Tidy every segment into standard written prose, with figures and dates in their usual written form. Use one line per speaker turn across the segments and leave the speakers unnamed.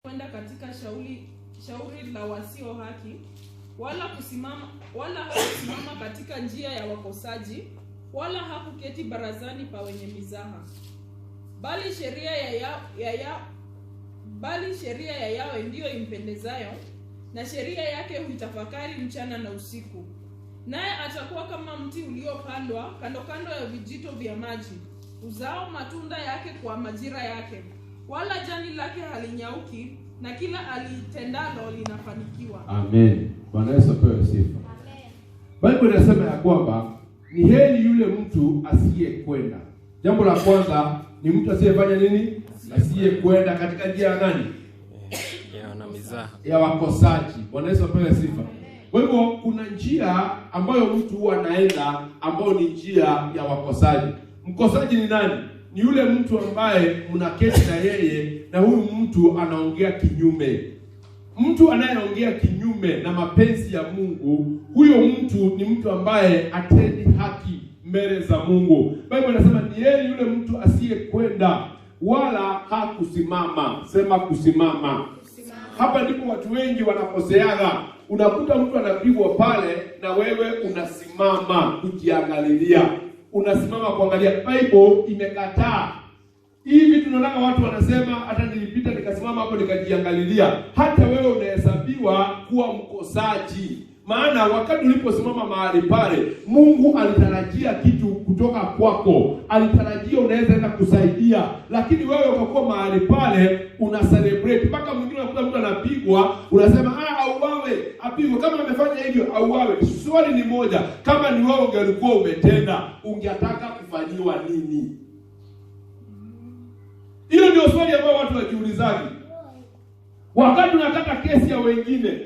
kwenda katika shauri la wasio haki, wala hakusimama katika njia ya wakosaji, wala hakuketi barazani pa wenye mizaha. Bali sheria ya Yawe ndiyo impendezayo, na sheria yake huitafakari mchana na usiku. Naye atakuwa kama mti uliopandwa kando kando ya vijito vya maji, uzao matunda yake kwa majira yake, wala jani lake halinyauki, na kila alitendalo linafanikiwa.
Amen. Bwana Yesu apewe sifa. Amen. Biblia inasema ya kwamba ni heri yule mtu asiyekwenda. Jambo la kwanza ni mtu asiyefanya nini? Asiyekwenda katika njia ya nani?
Ya mizaha,
ya wakosaji. Bwana Yesu apewe sifa. Kwa hivyo kuna njia ambayo mtu huwa anaenda ambayo ni njia ya wakosaji. Mkosaji ni nani? Ni yule mtu ambaye mnaketi na yeye na huyu mtu anaongea kinyume. Mtu anayeongea kinyume na mapenzi ya Mungu, huyo mtu ni mtu ambaye atendi haki mbele za Mungu. Biblia inasema ni yeye yule mtu asiyekwenda wala hakusimama. Sema kusimama. Hapa ndipo watu wengi wanakoseaga. Unakuta mtu anapigwa pale na wewe unasimama kujiangalilia. Unasimama kuangalia. Bible imekataa. Hivi tunaona watu wanasema hata nilipita nikasimama hapo nikajiangalilia. Hata wewe unahesabiwa kuwa mkosaji. Maana wakati uliposimama mahali pale, Mungu alitarajia kitu kutoka kwako. Alitarajia unaweza enda kusaidia. Lakini wewe ukakuwa mahali pale una celebrate. Mpaka mwingine unakuta mtu anapigwa, unasema auawe, apigwe. Kama amefanya hivyo auawe. Swali ni moja, kama ni wewe ungelikuwa umetenda, ungetaka kufanyiwa nini? Hilo ndio swali ambalo watu wajiulizaji. Wakati unakata kesi ya wengine,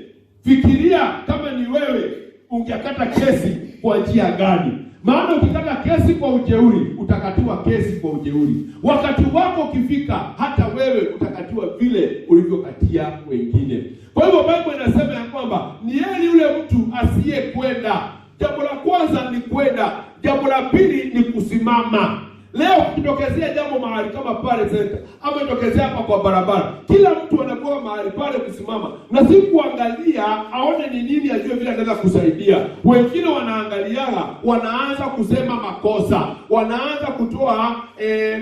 fikiria kama ni wewe ungekata kesi kwa njia gani? Maana ukikata kesi kwa ujeuri, utakatiwa kesi kwa ujeuri. Wakati wako ukifika, hata wewe utakatiwa vile ulivyokatia wengine. Kwa hivyo Biblia inasema ya kwamba ni yeye yule mtu asiyekwenda. Jambo la kwanza ni kwenda. Jambo la pili ni kusimama. Leo kutokezea jambo mahali kama pale center, ama itokezea hapa kwa barabara, kila mtu anakuwa mahali pale kusimama, na si kuangalia aone ni nini, ajue vile anaweza kusaidia. Wengine wanaangaliana, wanaanza kusema makosa, wanaanza kutoa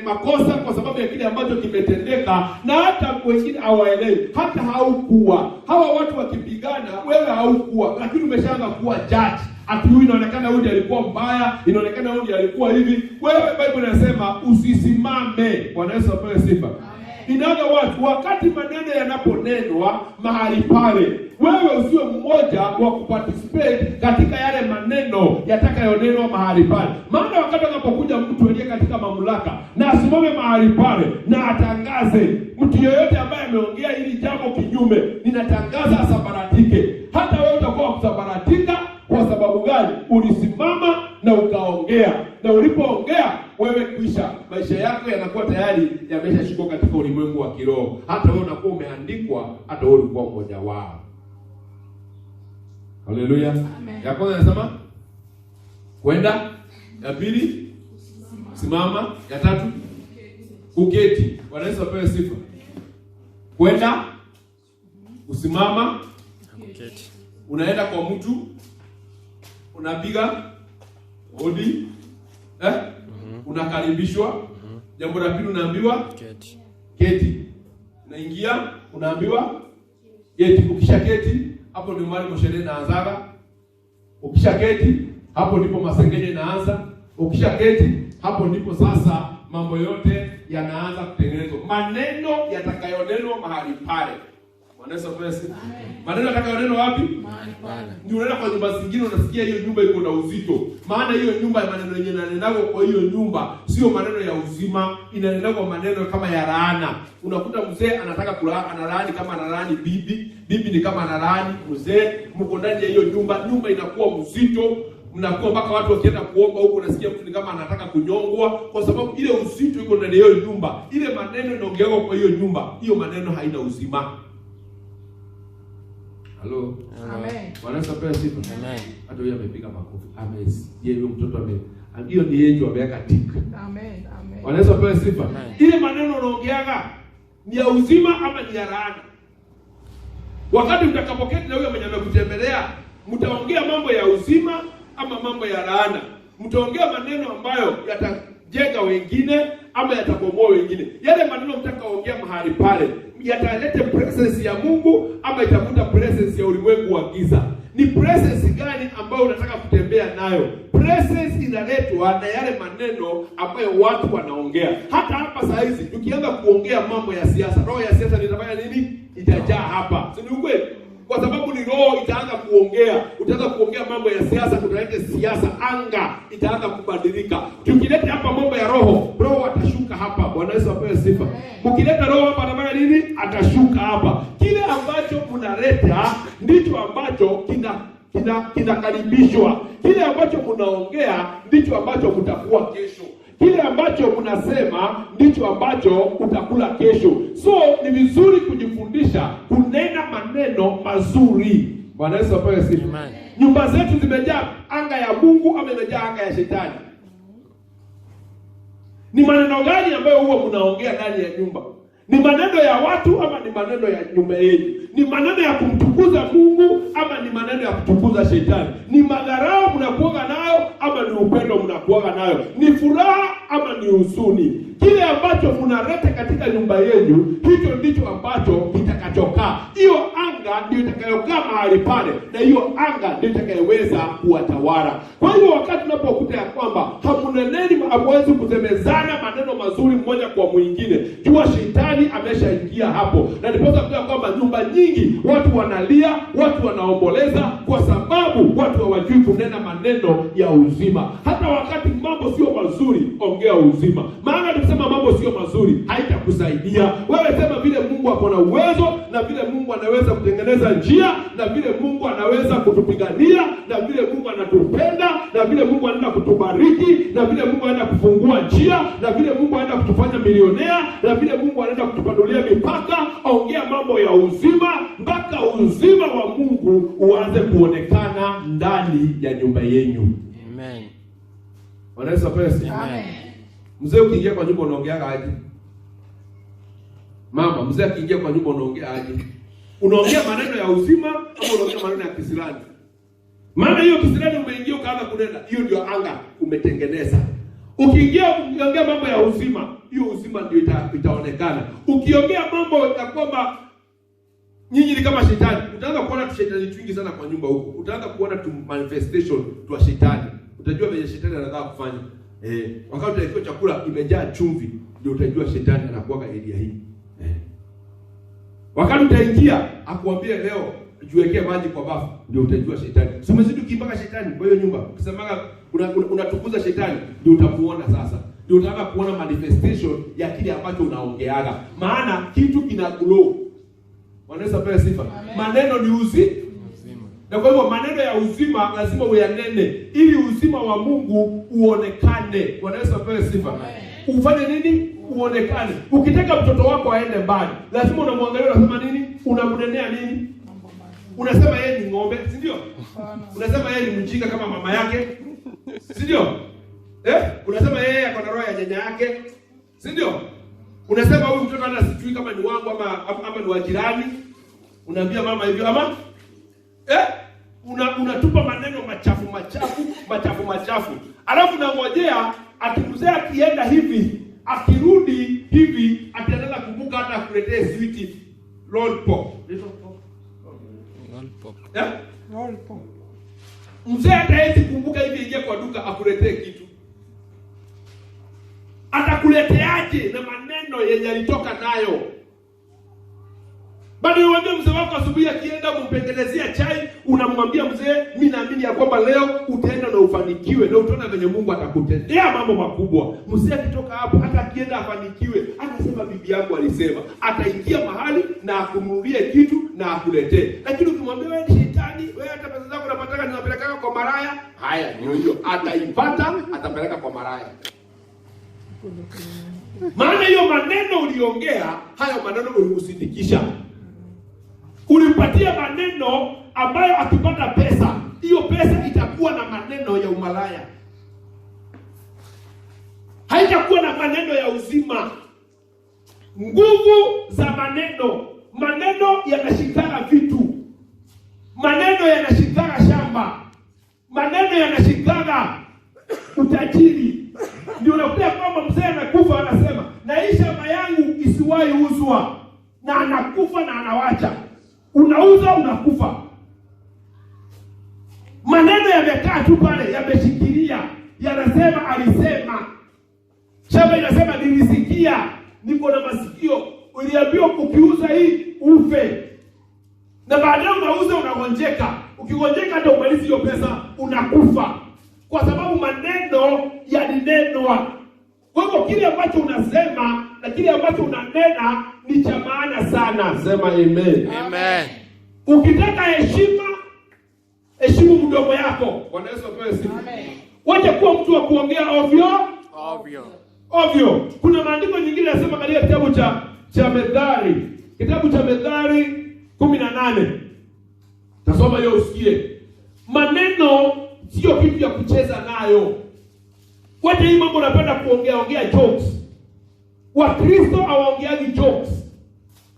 makosa kwa sababu ya kile ambacho kimetendeka, na hata wengine hawaelewi hata haukuwa. Hawa watu wakipigana, wewe haukuwa, lakini umeshaanza kuwa judge. Ati huyu inaonekana huyu alikuwa mbaya, inaonekana huyu alikuwa hivi. Wewe Biblia inasema usisimame. Bwana Yesu apewe sifa. Inaona watu wakati maneno yanaponenwa mahali pale, wewe usiwe mmoja wa kuparticipate katika yale maneno yatakayonenwa mahali pale. Maana wakati anapokuja mtu aliye katika mamlaka na asimame mahali pale na atangaze, mtu yeyote ambaye ameongea hili jambo kinyume, ninatangaza asabaratike. Hata wewe utakuwa kusabaratika. Kwa sababu gani? Ulisimama na ukaongea. Na ulipoongea wewe kuisha, maisha yako yanakuwa tayari yameshashikwa katika ulimwengu wa kiroho. Hata wewe unakuwa umeandikwa, hata wewe ulikuwa mmoja wao. Haleluya. Ya kwanza nasema kwenda, ya pili simama, ya tatu kuketi. Bwana Yesu apewe sifa. Kwenda, usimama,
kuketi.
Unaenda kwa mtu, unapiga hodi, unakaribishwa. Jambo la pili unaambiwa keti. Unaingia, unaambiwa keti. Ukisha keti, hapo ndio mahali mshahara inaanza. Ukisha keti, hapo ndipo masengenyo inaanza. Ukisha keti, hapo ndipo sasa mambo yote yanaanza kutengenezwa. Maneno yatakayonenwa mahali pale. Bwana Yesu asifiwe. Maneno yatakayonenwa wapi?
Mahali pale.
Ndio unaenda kwa nyumba zingine unasikia hiyo nyumba iko na uzito. Maana hiyo nyumba ya maneno yenyewe yanenagwa kwa hiyo nyumba sio maneno ya uzima, inanenagwa maneno kama ya laana. Unakuta mzee anataka kula, analaani kama analaani bibi, bibi ni kama analaani mzee. Mko ndani ya hiyo nyumba, nyumba inakuwa mzito. Mnakuwa mpaka watu wakienda kuomba huko unasikia mtu ni kama anataka kunyongwa, kwa sababu ile uzito iko ndani ya hiyo nyumba. Ile maneno inaongewa kwa hiyo nyumba, hiyo maneno haina uzima. Halo.
Amen.
Bwana Yesu apewe sifa.
Amen.
Hata yeye amepiga makofi. Amen. Yeye mtoto hiyo ni yeye ameweka tika.
Amen. Amen.
Bwana Yesu apewe sifa.
Amen.
Ile maneno unaongeaga ni ya uzima ama ni ya laana? Wakati mtakapoketi na huyo mwenye amekutembelea, mtaongea mambo ya uzima ama mambo ya laana? Mtaongea maneno ambayo yatajenga wengine ama yatabomoa wengine? Yale maneno mtakaoongea mahali pale yatalete presence ya Mungu ama itakuta presence ya ulimwengu wa giza? Ni presence gani ambayo unataka kutembea nayo? Presence inaletwa na yale maneno ambayo watu wanaongea. Hata hapa saa hizi tukianza kuongea mambo ya siasa, roho ya siasa itafanya nini? Itajaa hapa. Si ni ukweli? Kwa sababu ni roho itaanza kuongea. Utaanza kuongea mambo ya siasa, kutalete siasa, anga itaanza kubadilika. Tukileta hapa mambo ya roho atashuka hapa. Bwana Yesu apewe sifa. Mkileta roho hapa anafanya nini? Atashuka hapa. Kile ambacho mnaleta ndicho ambacho kinakaribishwa. Kile ambacho mnaongea ndicho ambacho mtakuwa kesho. Kile ambacho unasema ndicho ambacho utakula kesho. So ni vizuri kujifundisha kunena maneno mazuri. Bwana Yesu apewe sifa. Nyumba zetu zimejaa anga ya Mungu ama imejaa anga ya shetani? Ni maneno gani ambayo huwa mnaongea ndani ya nyumba? Ni maneno ya watu ama ni maneno ya nyumba yenu? Ni maneno ya kumtukuza Mungu ama ni maneno ya kutukuza shetani? Ni madharau mnakuoga nayo ama ni upendo mnakuoga nayo? Ni furaha ama ni huzuni? Kile ambacho mnaleta katika nyumba yenu, hicho ndicho ambacho kitakachokaa. Hiyo anga ndio itakayokaa mahali pale, na hiyo anga ndio itakayoweza kuwatawala. Kwa hiyo wakati unapokuta ya kwamba hamuneneni, hamwezi kusemezana maneno mazuri mmoja kwa mwingine, jua shetani ameshaingia hapo. Na ndiposa kwa kwamba nyumba nyingi watu wanalia, watu wanaomboleza kwa sababu watu hawajui kunena maneno ya uzima. Hata wakati mambo sio mazuri, ongea uzima. Maana tukisema mambo sio mazuri haitakusaidia. Wewe sema vile Mungu ako na uwezo, na vile Mungu anaweza kutengeneza njia, na vile Mungu anaweza kutupigania, na vile Mungu anatupenda, na vile Mungu anaenda kutubariki, na vile Mungu anaenda kufungua njia, na vile Mungu anaenda kutufanya milionea, na vile Mungu anaenda kutupanulia mipaka. Ongea mambo ya uzima mpaka uzima wa Mungu uanze kuonekana ndani ya nyumba yenu.
Amen.
Bwana Yesu apewe sifa.
Amen.
Mzee ukiingia kwa nyumba unaongea aje? Mama, mzee akiingia kwa nyumba unaongea aje? Unaongea maneno ya uzima ama unaongea maneno ya kisirani? Maana hiyo kisirani umeingia ukaanza kunena, hiyo ndio anga umetengeneza. Ukiingia ukiongea mambo ya uzima, hiyo uzima ndio itaonekana. Ukiongea mambo ya kwamba nyinyi ni kama shetani, utaanza kuona shetani twingi sana kwa nyumba huko. Utaanza kuona manifestation tu shetani. Utajua vile shetani anataka kufanya. Wakati utakiwa chakula imejaa chumvi, ndio utajua shetani anakuwa area hii. Wakati utaingia akuambie leo jiwekee maji kwa bafu, ndio utajua shetani. Umezidi kimbaka shetani kwa hiyo nyumba. Ukisemaga unatukuza shetani, ndio utamuona sasa. Ndio utaanza kuona manifestation ya kile ambacho unaongeaga. Maana kitu kina glow. Wanaweza pewa sifa. Maneno ni uzima. Na kwa hivyo maneno ya uzima lazima uyanene ili uzima wa Mungu uonekane. Wanaweza pewa sifa. Ufanye nini? Uonekane. Ukitaka mtoto wako aende mbali, lazima unamwangalia, unasema nini? Unamnenea nini? Unasema yeye ni ng'ombe, si ndio? Unasema yeye ni mjinga kama mama yake, si ndio? Unasema yeye ako na roho ya nyanya yake, si ndio? Unasema huyu mtoto hata sijui kama ni wangu ama ni wa jirani. Unaambia mama hivyo ama unatupa maneno machafu. Alafu nangojea atimzee akienda hivi, akirudi hivi, ataendelea kukumbuka hata akuletee sweet lollipop. Lollipop. Mzee hataezi kumbuka hivi ingia kwa duka akuletee kitu. Atakuleteaje na maneno yenye alitoka nayo? Bado niwaambie mzee wako asubuhi akienda kumpendelezea chai, unamwambia mzee, mimi naamini ya kwamba leo utaenda na ufanikiwe, na utaona venye Mungu atakutendea mambo makubwa. Mzee akitoka hapo hata akienda afanikiwe, anasema bibi yangu alisema, ataingia mahali na akununulie kitu na akuletee. Lakini ukimwambia wewe ni shetani, wewe hata pesa zako unapataka ninapeleka kwa maraya, haya ndio hiyo, ataipata atapeleka kwa maraya. Maana hiyo maneno uliongea, hayo maneno ulikusindikisha. Ulimpatia maneno ambayo akipata pesa, hiyo pesa itakuwa na maneno ya umalaya. Haitakuwa na maneno ya uzima. Nguvu za maneno. Maneno yanashikana vitu. maneno yanashikaga shamba, maneno yanashikaga utajiri. Ndio unakuta kwamba mzee anakufa anasema, na hii shamba yangu isiwahi uzwa, na anakufa na anawacha. Unauza unakufa. Maneno yamekaa tu pale, yameshikilia, yanasema alisema. Shamba inasema nilisikia, niko na masikio, uliambiwa ukiuza hii ufe. Na baadaye unauza unagonjeka. Ukigonjeka hata umalizi hiyo pesa unakufa. Kwa sababu maneno yalinenwa. Kwa hivyo kile ambacho unasema na kile ambacho unanena ni cha maana sana. Sema amen.
Amen.
Ukitaka heshima, heshimu mdomo yako. Bwana Yesu apewe sifa.
Amen.
Wacha kuwa mtu wa kuongea ovyo. Ovyo. Kuna maandiko nyingine yanasema katika kitabu cha Methali. Kitabu cha Methali 18. Tasoma hiyo usikie. Maneno sio kitu ya kucheza nayo. Wacha hii mambo napenda kuongea jokes. Wakristo hawaongeagi jokes.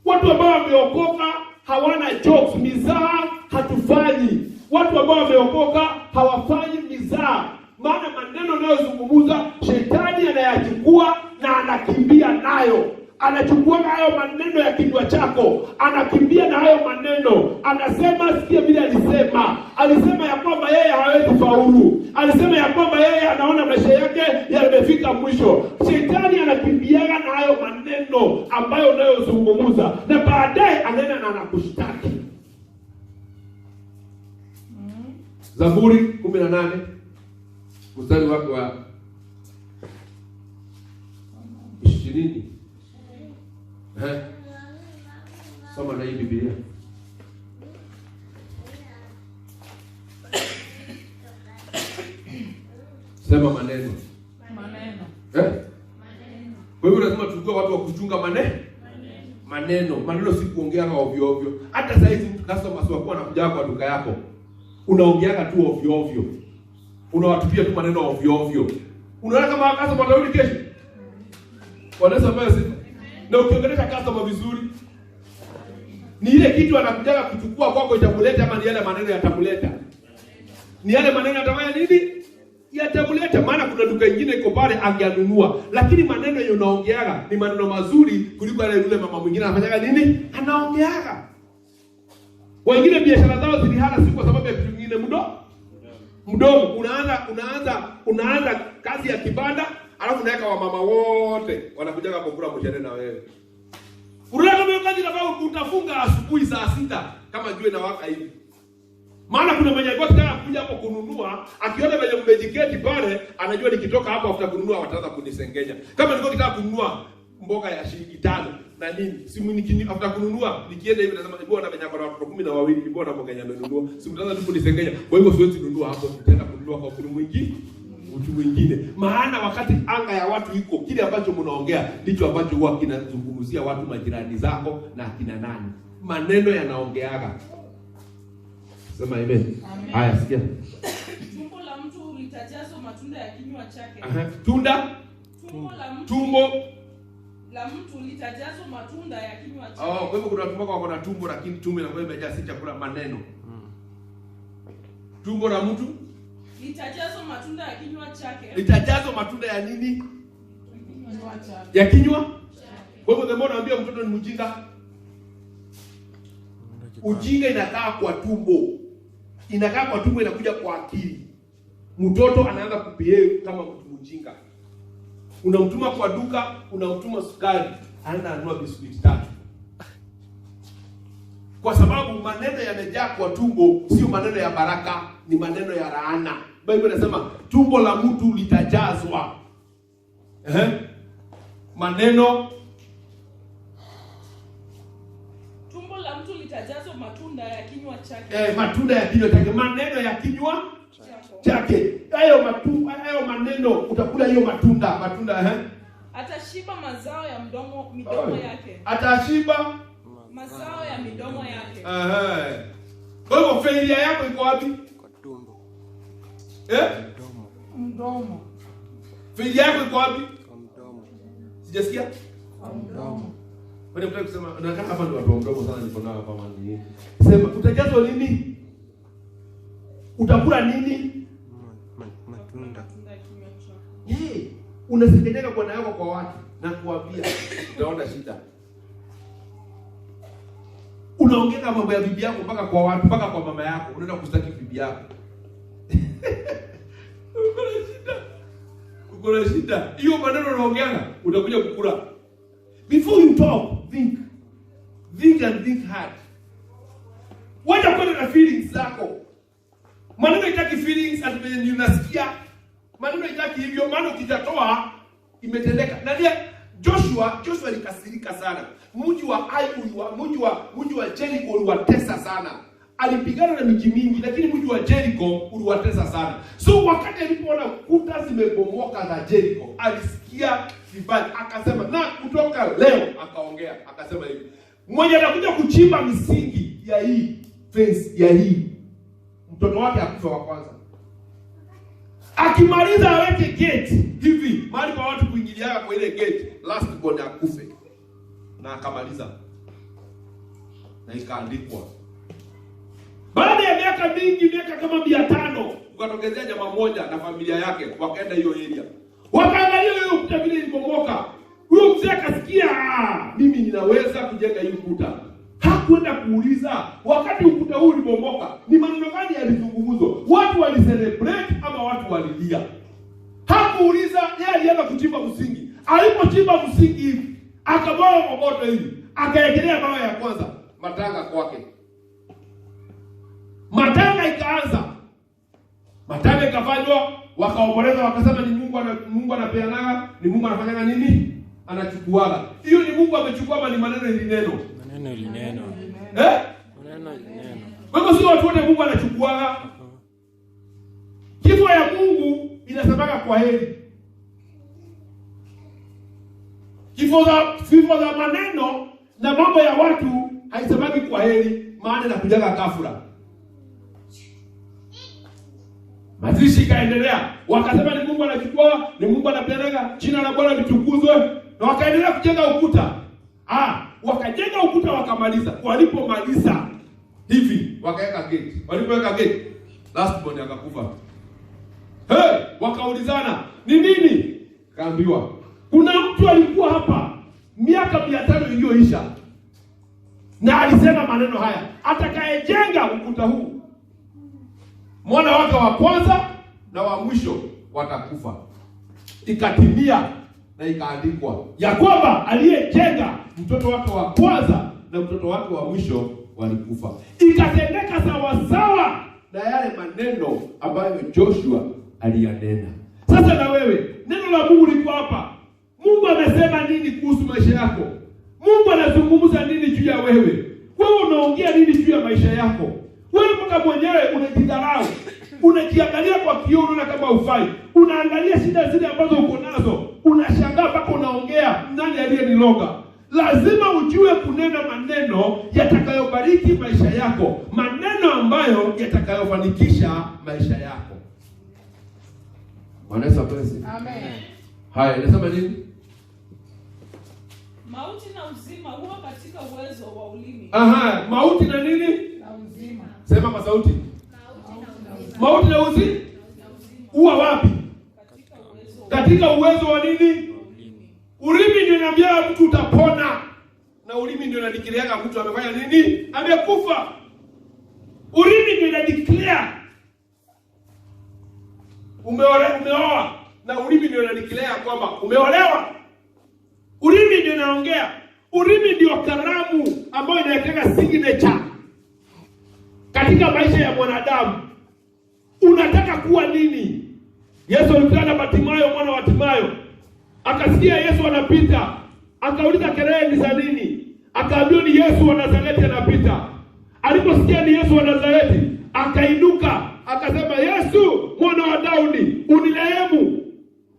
Watu ambao wameokoka hawana jokes, mizaha hatufanyi. Watu ambao wameokoka hawafanyi mizaha. Maana maneno yanayozungumza shetani anayachukua na anakimbia nayo. Anachukua hayo maneno ya kinywa chako, anakimbia na hayo maneno. Anasema sikia vile alisema. Alisema ya kwamba yeye hawezi faulu. Alisema ya kwamba yeye anaona maisha yake yamefika mwisho. Shetani anakimbiana na hayo maneno ambayo unayozungumza, na baadaye anaenda na anakushtaki. Zaburi 18 mstari wake wa 20. Soma na hii Biblia. Sema maneno. Kwa hivyo lazima tujue watu wa kuchunga maneno. Maneno si kuongea ovyo ovyo. Hata sasa hizi customers wako wanakuja kwa duka yako, unaongea tu ovyo ovyo. Unawatupia tu maneno ovyo ovyo. Unaona kama customer atarudi kesho? Wanaweza mbaya sifa. Na ukiongelesha customer vizuri, ni ile kitu anakujaga kuchukua kwako itamuleta, ama ni yale maneno yatamuleta? Ni yale maneno yatamaya nini? Yatamuleta. Maana kuna duka nyingine iko pale angeanunua, lakini maneno yenye unaongeaga ni maneno mazuri kuliko yule mama mwingine anafanyaga nini? Anaongeaga. Wengine biashara zao zilihana si kwa sababu ya kitu kingine mdomo. Unaanza kazi ya kibanda, alafu unaweka wamama wote wanakujaga kukula mshahara na wewe. Unaona kama kazi inafaa utafunga asubuhi saa 6 kama jua inawaka hivi. Maana kuna mwenye alikuwa anataka kuja hapo kununua, akiona vile mmejiketi pale, anajua nikitoka hapo afuta kununua wataanza kunisengenya. Kama nilikuwa nataka kununua mboga ya shilingi 5 na nini, simu nikini afuta kununua, nikienda hivi nasema bwana mwenye kwa watoto 12 bwana mboga yenyewe amenunua, simu mtaanza tu kunisengenya. Kwa hivyo siwezi kununua hapo, tutaenda kununua kwa mtu mwingine. Maana wakati anga ya watu iko, kile ambacho mnaongea ndicho ambacho huwa kinazungumzia watu, majirani zako na akina nani. Maneno yanaongeaga. Sema amen. Haya, sikia.
Tumbo la mtu litajazwa matunda ya kinywa chake.
Tumbo
la mtu litajazwa matunda ya kinywa chake.
Kwa hivyo kuna watu wako na tumbo, lakini tumbo inakuwa imejaa si chakula, maneno. Tumbo la mtu
litajazwa matunda ya kinywa chake.
Litajazwa matunda ya nini?
Kinywa chake.
Ya kinywa? Kwa hivyo mbona naambia mtoto ni mjinga? Ujinga inakaa kwa tumbo. Inakaa kwa tumbo, inakuja kwa akili. Mtoto anaanza kubehave kama mtu mjinga. Unamtuma kwa duka, unamtuma sukari, anaenda anunua biskuti 3. Kwa sababu maneno yamejaa kwa tumbo, sio maneno ya baraka, ni maneno ya laana. Biblia inasema tumbo la mtu litajazwa maneno.
Tumbo la mtu litajazwa matunda ya kinywa chake.
Matunda ya kinywa chake, maneno ya kinywa chake. Hayo maneno utakula hiyo matunda.
Atashiba mazao ya midomo yake.
Atashiba
mazao ya midomo yake.
Kwa hivyo failure yako iko wapi?
Kwa tumbo.
Mdomo.
Failure yako iko wapi?
Kwa mdomo.
Sijasikia?
Kwa mdomo.
Wewe unataka kusema nataka hapa ndio watu wa mdomo sana niko nao hapa mwanzo. Sema utajazwa nini? utakula nini?
Matunda.
Unasengeneka bwana yako kwa watu na kuambia utaona shida. Unaongea mambo ya bibi yako mpaka kwa watu, mpaka kwa mama yako, unaenda kustaki bibi yako. Uko na shida. Hiyo maneno unaongeana utakuja kukula. Before you talk, think. Think and think hard. Wacha kwenda na feelings zako. Maneno itaki feelings ati venye unasikia. Maneno itaki hivyo, maana ukitatoa imetendeka. Na ndiye Joshua alikasirika sana. Mji wa Ai mji wa Jericho uliwatesa sana. Alipigana na miji mingi lakini mji wa Jericho uliwatesa sana. So wakati alipoona kuta zimebomoka za Jericho, alisikia vibaya, akasema na kutoka leo akaongea, akasema hivi. Mmoja anakuja kuchimba misingi ya hii fence ya hii, mtoto wake akufa wa kwanza. Akimaliza aweke gate hivi, mahali pa watu kuingiliana kwa ile gate, last born akufe. Na akamaliza. Na ikaandikwa. Baada ya miaka mingi, miaka kama 500, ukatokezea jamaa mmoja na familia yake, wakaenda hiyo area. Wakaangalia hiyo kuta vile ilibomoka. Huyo mzee akasikia, mimi ninaweza kujenga hiyo kuta. Hakwenda kuuliza wakati ukuta huu ulibomoka ni maneno gani yalizungumzwa, watu walicelebrate ama watu walilia. Hakuuliza, yeye alianza kuchimba msingi. Alipochimba msingi hivi, akaboa kokoto hivi, akaekelea mawe ya kwanza, matanga kwake. Matanga ikaanza. Matanga ikafanywa, wakaomboleza, wakasema ni Mungu anapeanaga, ni Mungu anafanyanga nini? Anachukuaga. Hiyo ni Mungu amechukua ama ni maneno ili neno?
Maneno ili neno. Maneno ili neno.
Kwa hivyo si watu wote Mungu anachukuaga. Kifo ya Mungu inasemanga kwa heri. Kifo za maneno na mambo ya watu haisemagi kwa heri, maana inakujaga ghafla. Mazishi kaendelea. Wakasema ni Mungu anachukua, ni Mungu anapeanaga, jina la Bwana litukuzwe. Na wakaendelea kujenga ukuta. Wakajenga ukuta wakamaliza. Walipomaliza hivi, wakaweka gate. Walipoweka gate, last born akakufa. Wakaulizana, ni nini? Kaambiwa, kuna mtu alikuwa hapa miaka 500 iliyoisha. Na alisema maneno haya, atakayejenga ukuta huu, mwana wake wa kwanza na wa mwisho watakufa. Ikatimia na ikaandikwa ya kwamba aliyejenga, mtoto wake wa kwanza na mtoto wake wa mwisho walikufa. Ikatendeka sawa sawa na yale maneno ambayo Joshua aliyanena. Sasa na wewe, neno la Mungu liko hapa. Mungu amesema nini kuhusu maisha yako? Mungu anazungumza nini juu ya wewe? Wewe unaongea nini juu ya maisha yako? Wewe mpaka mwenyewe unajidharau. Unajiangalia kwa kioo, unaona kama ufai. Unaangalia shida zile ambazo uko nazo. Unashangaa mpaka unaongea, nani aliyeniloga? Lazima ujue kunena maneno yatakayobariki maisha yako. Maneno ambayo yatakayofanikisha maisha yako. Bwana Yesu asifiwe.
Amen.
Haya, inasema nini?
Mauti na uzima huwa katika uwezo wa ulimi.
Mauti na nini?
Na uzima.
Sema kwa sauti. Mauti na uzima. Huwa wapi? Katika uwezo wa nini? Ulimi ndio inambia mtu utapona. Na ulimi ndio inadeclare mtu amefanya nini? Amekufa. Ulimi ndio inadeclare umeoa, na ulimi ndio inadeclare kwamba umeolewa. Ulimi ndio inaongea. Ulimi ndio kalamu ambayo inaweka signature katika maisha ya mwanadamu. Unataka kuwa nini? Yesu alikutana na Bartimayo, mwana wa Timayo. Akasikia Yesu anapita. Akauliza kelele ni za nini? Akaambiwa ni Yesu wa Nazareti anapita. Aliposikia ni Yesu wa Nazareti, akainuka, akasema, Yesu mwana wa Daudi, unirehemu.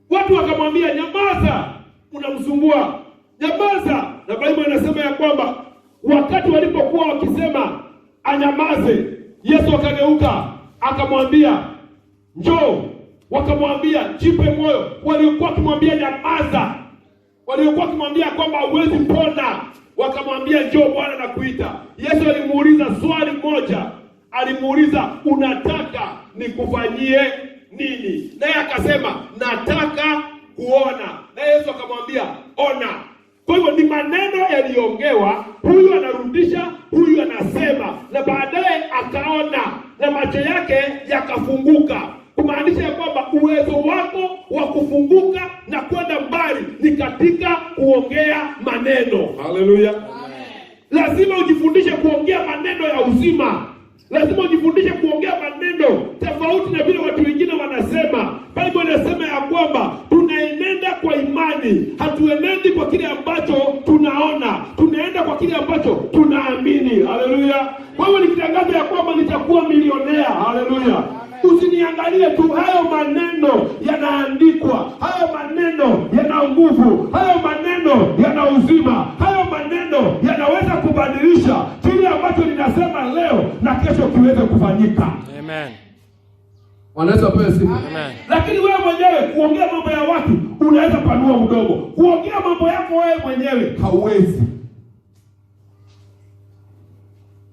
Watu wakamwambia, nyamaza, unamsumbua. Nyamaza. Na Biblia inasema ya kwamba wakati walipokuwa wakisema anyamaze, Yesu akageuka, akamwambia, njoo. Wakamwambia, jipe moyo. Waliokuwa wakimwambia nyamaza, waliokuwa wakimwambia kwamba huwezi pona, wakamwambia, njoo, Bwana anakuita. Yesu alimuuliza swali moja. Alimuuliza, unataka nikufanyie nini? Naye akasema nataka kuona. Na Yesu akamwambia ona. Kwa hivyo ni maneno yaliongewa, huyu anarudisha, huyu anasema, na baadaye akaona na macho yake yakafunguka. Kumaanisha kwamba uwezo wako wa kufunguka na kwenda mbali ni katika kuongea maneno. Haleluya. Lazima ujifundishe kuongea maneno ya uzima. Lazima ujifundishe kuongea maneno tofauti na vile watu wengine wanasema. Biblia inasema ya kwamba tunaenenda kwa imani, hatuenendi kwa kile ambacho tunaona, tunaenda kwa kile ambacho tunaamini. Haleluya. Wewe nikitangaza ya kwamba nitakuwa milionea, haleluya, usiniangalie tu. Hayo maneno yanaandikwa, hayo maneno yana nguvu, hayo maneno yana uzima, hayo maneno yanaweza kubadilisha kile ambacho ninasema leo na kesho kiweze kufanyika.
Amen.
Wanaweza pewe sifa.
Amen.
Lakini wewe mwenyewe kuongea mambo ya watu unaweza panua mdomo. Kuongea mambo yako wewe mwenyewe hauwezi.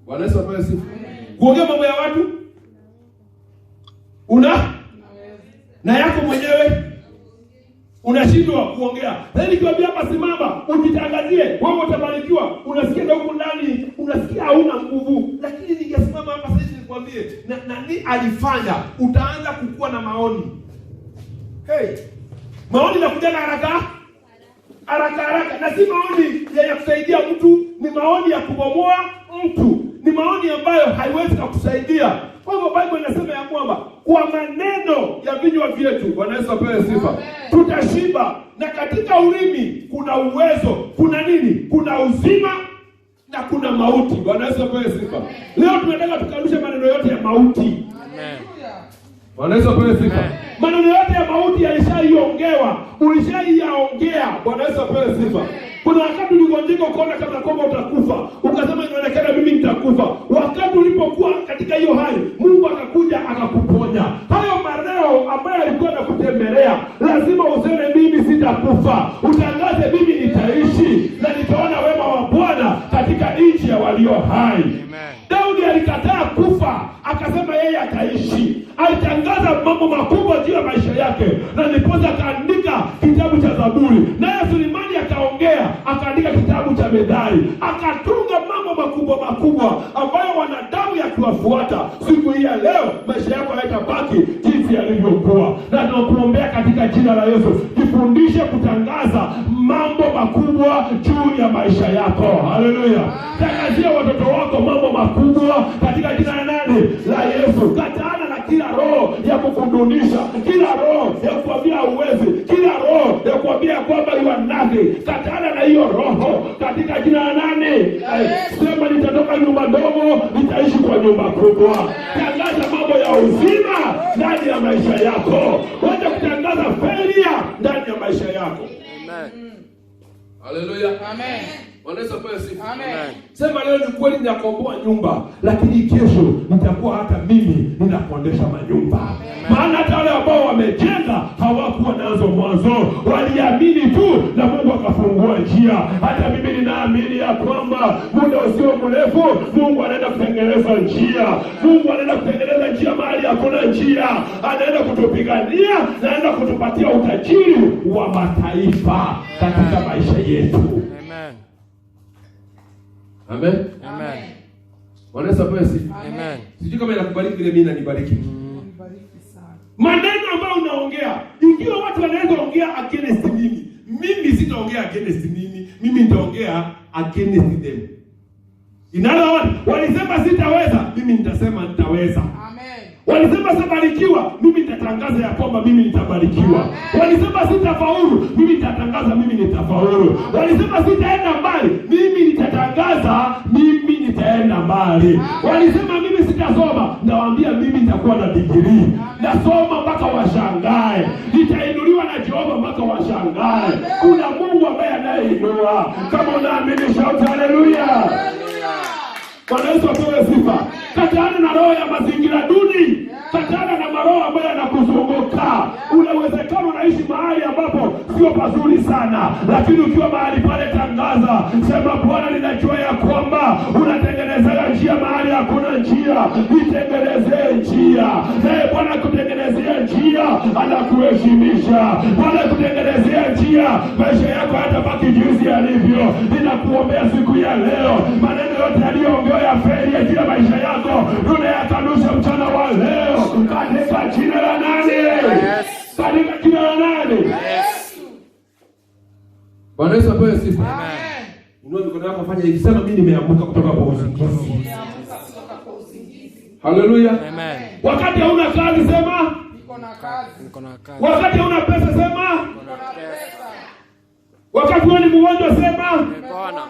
Wanaweza pewe sifa. Kuongea mambo ya watu na yako mwenyewe unashindwa kuongea. Sasa nikiwaambia hapa simama, ujitangazie, wewe utabarikiwa. Unasikia na huko ndani, unasikia hauna nguvu. Lakini ningesimama hapa sasa nikwambie, nani alifanya? Utaanza kukua na maoni. Maoni yanakuja haraka. Na si maoni ya kusaidia mtu, ni maoni ya kubomoa mtu. Ni maoni ambayo haiwezi kukusaidia. Kwa hivyo Biblia inasema ya kwamba kwa maneno ya vinywa vyetu, Bwana Yesu apewe sifa, tutashiba. Na katika ulimi kuna uwezo, kuna nini? Kuna uzima na kuna mauti. Bwana Yesu apewe sifa. Leo tunataka tukarushe maneno yote ya mauti.
Amen.
Bwana Yesu apewe sifa. Maneno yote ya mauti yalishaiongea, ulishaiyaongea. Bwana Yesu apewe sifa. Kuna wakati uligonjeka ukaona kama kwamba utakufa, ukasema inaonekana mimi nitakufa. Wakati ulipokuwa katika hiyo hali, Mungu akakuja akakuponya. Hayo maneno ambayo alikuwa anakutembelea, lazima useme mimi sitakufa. Utangaze mimi nitaishi na nitaona wema wa Bwana katika nchi ya walio hai. Daudi alikataa kufa, akasema yeye ataishi. Alitangaza mambo makubwa juu ya maisha yake, na ndiposa akaandika kitabu cha Zaburi. Naye Sulemani akaongea, akaandika kitabu cha Methali, akatunga mambo makubwa ambayo wanadamu yakiwafuata siku hii ya leo, maisha yako hayatabaki jinsi yalivyokuwa. Na tunakuombea katika jina la Yesu, jifundishe kutangaza mambo makubwa juu ya maisha yako. Haleluya. Tangazia watoto wako mambo makubwa katika jina la nani? La Yesu. Kataana na kila roho ya kukudunisha, kila roho ya kuambia uwezi, kila roho ya kuambia kwamba you are nothing. Kataana na hiyo roho katika jina la nani? Sema nitatoka nyumba ndogo, nitaishi kwa nyumba kubwa. Tangaza mambo ya uzima ndani ya maisha yako. Wacha kutangaza failure ndani ya maisha yako.
Amen.
Haleluya.
Amen.
Wanaweza pale sifa.
Amen.
Sema leo ni kweli ninakomboa nyumba, lakini kesho nitakuwa hata mimi ninakondesha manyumba. Maana hata wale ambao wamejenga hawakuwa nazo mwanzo, waliamini tu na Mungu akafungua njia. Hata mimi ninaamini ya kwamba muda usio mrefu Mungu anaenda kutengeneza njia. Mungu anaenda kutengeneza njia mahali hakuna njia. Anaenda kutupigania, anaenda kutupatia utajiri wa mataifa katika maisha yetu. Amen.
Amen.
Wanaweza pewe sifa.
Amen.
Sijui kama inakubariki vile mimi nanibariki.
Nibariki sana.
Maneno ambayo unaongea, ikiwa watu wanaweza ongea against mimi sitaongea against mimi nitaongea against them. In other words, walisema sitaweza, mimi nitasema nitaweza.
Amen.
Walisema sitabarikiwa, mimi nitatangaza ya kwamba mimi nitabarikiwa. Walisema sitafaulu, mimi nitatangaza mimi nitafaulu. Walisema sitaenda mbali, mimi nitatangaza mimi nitaenda mbali. Walisema mimi sitasoma, nawaambia mimi nitakuwa na degree. Nasoma mpaka washangae. Nitainuliwa na Jehova mpaka washangae. Kuna Mungu ambaye anayeinua. Kama unaamini shout haleluya. Bwana Yesu apewe sifa. Kataana na roho ya mazingira duni. Kataana na maroho ambayo yanakuzunguka. Ule uwezekano na unaishi mahali ambapo sio pazuri sana, lakini ukiwa mahali pale tangaza, sema Bwana, ninajua ya kwamba unatengenezea njia mahali hakuna njia, nitengenezee njia. Naye Bwana kutengenezea njia, anakuheshimisha. Bwana kutengenezea njia, maisha yako hayatabaki jinsi yalivyo. Ninakuombea siku ya leo, maneno yote yaliyoongewa ya feli ya jina maisha yako tunayakanusha mchana wa leo katika jina la nani? Katika jina la nani? Bwana Yesu apewe sifa.
Amen.
Inua mikono yako, fanya hivi, sema mimi nimeamka kutoka kwa usingizi. Haleluya.
Amen.
Wakati hauna kazi sema
Niko na kazi.
Niko na kazi.
wakati hauna pesa sema
Niko na pesa.
wakati wewe ni mgonjwa sema
Nimepona.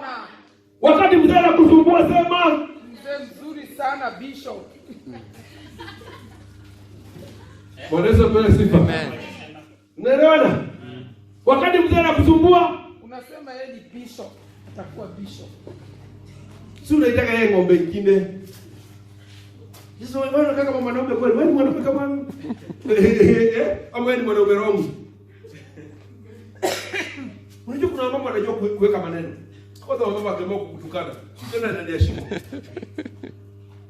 wakati mzee anakusumbua sema
Mzee mzuri sana Bishop.
Bwana Yesu apewe sifa.
Amen.
Unaelewana? Wakati mzee anakusumbua
Unasema yeye ni Bishop, atakuwa Bishop.
si unaitaka yeye ng'ombe nyingine. Sasa wewe unataka kama mwanaume kweli? Wewe ni mwanaume kama ama wewe ni mwanaume rongo? Unajua kuna mambo anajua kuweka maneno. Kwanza mama akiamua kukutukana, tena ndani ya shimo.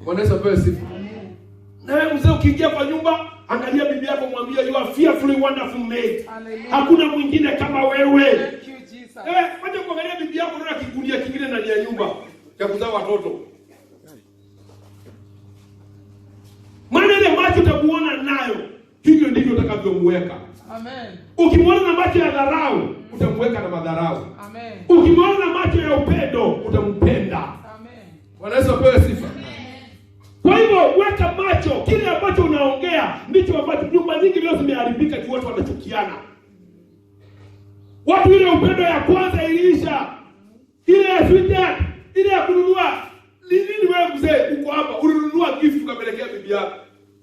Bwana Yesu apewe sifa. Na wewe mzee ukiingia kwa nyumba, angalia bibi yako, mwambie you are fearfully wonderful made.
Hallelujah.
Hakuna mwingine kama wewe.
Thank you Jesus.
Wacha kuangalia bibi yako na kikunia kingine ndani ya nyumba ya kuzaa watoto. Maana ile macho utamuona nayo, hivyo ndivyo utakavyomweka.
Amen.
Ukimwona na macho ya dharau, utamweka na madharau.
Amen.
Ukimwona na macho ya upendo, utampenda.
Amen.
Bwana Yesu apewe sifa. Kwa hivyo weka macho, kile ambacho unaongea ndicho ambacho. Nyumba nyingi leo zimeharibika kwa watu wanachukiana. Watu ile upendo ya kwanza iliisha. Ile ya sweetheart, ile ya kununua. Nini wewe mzee uko hapa ulinunua gift ukapelekea bibi yako?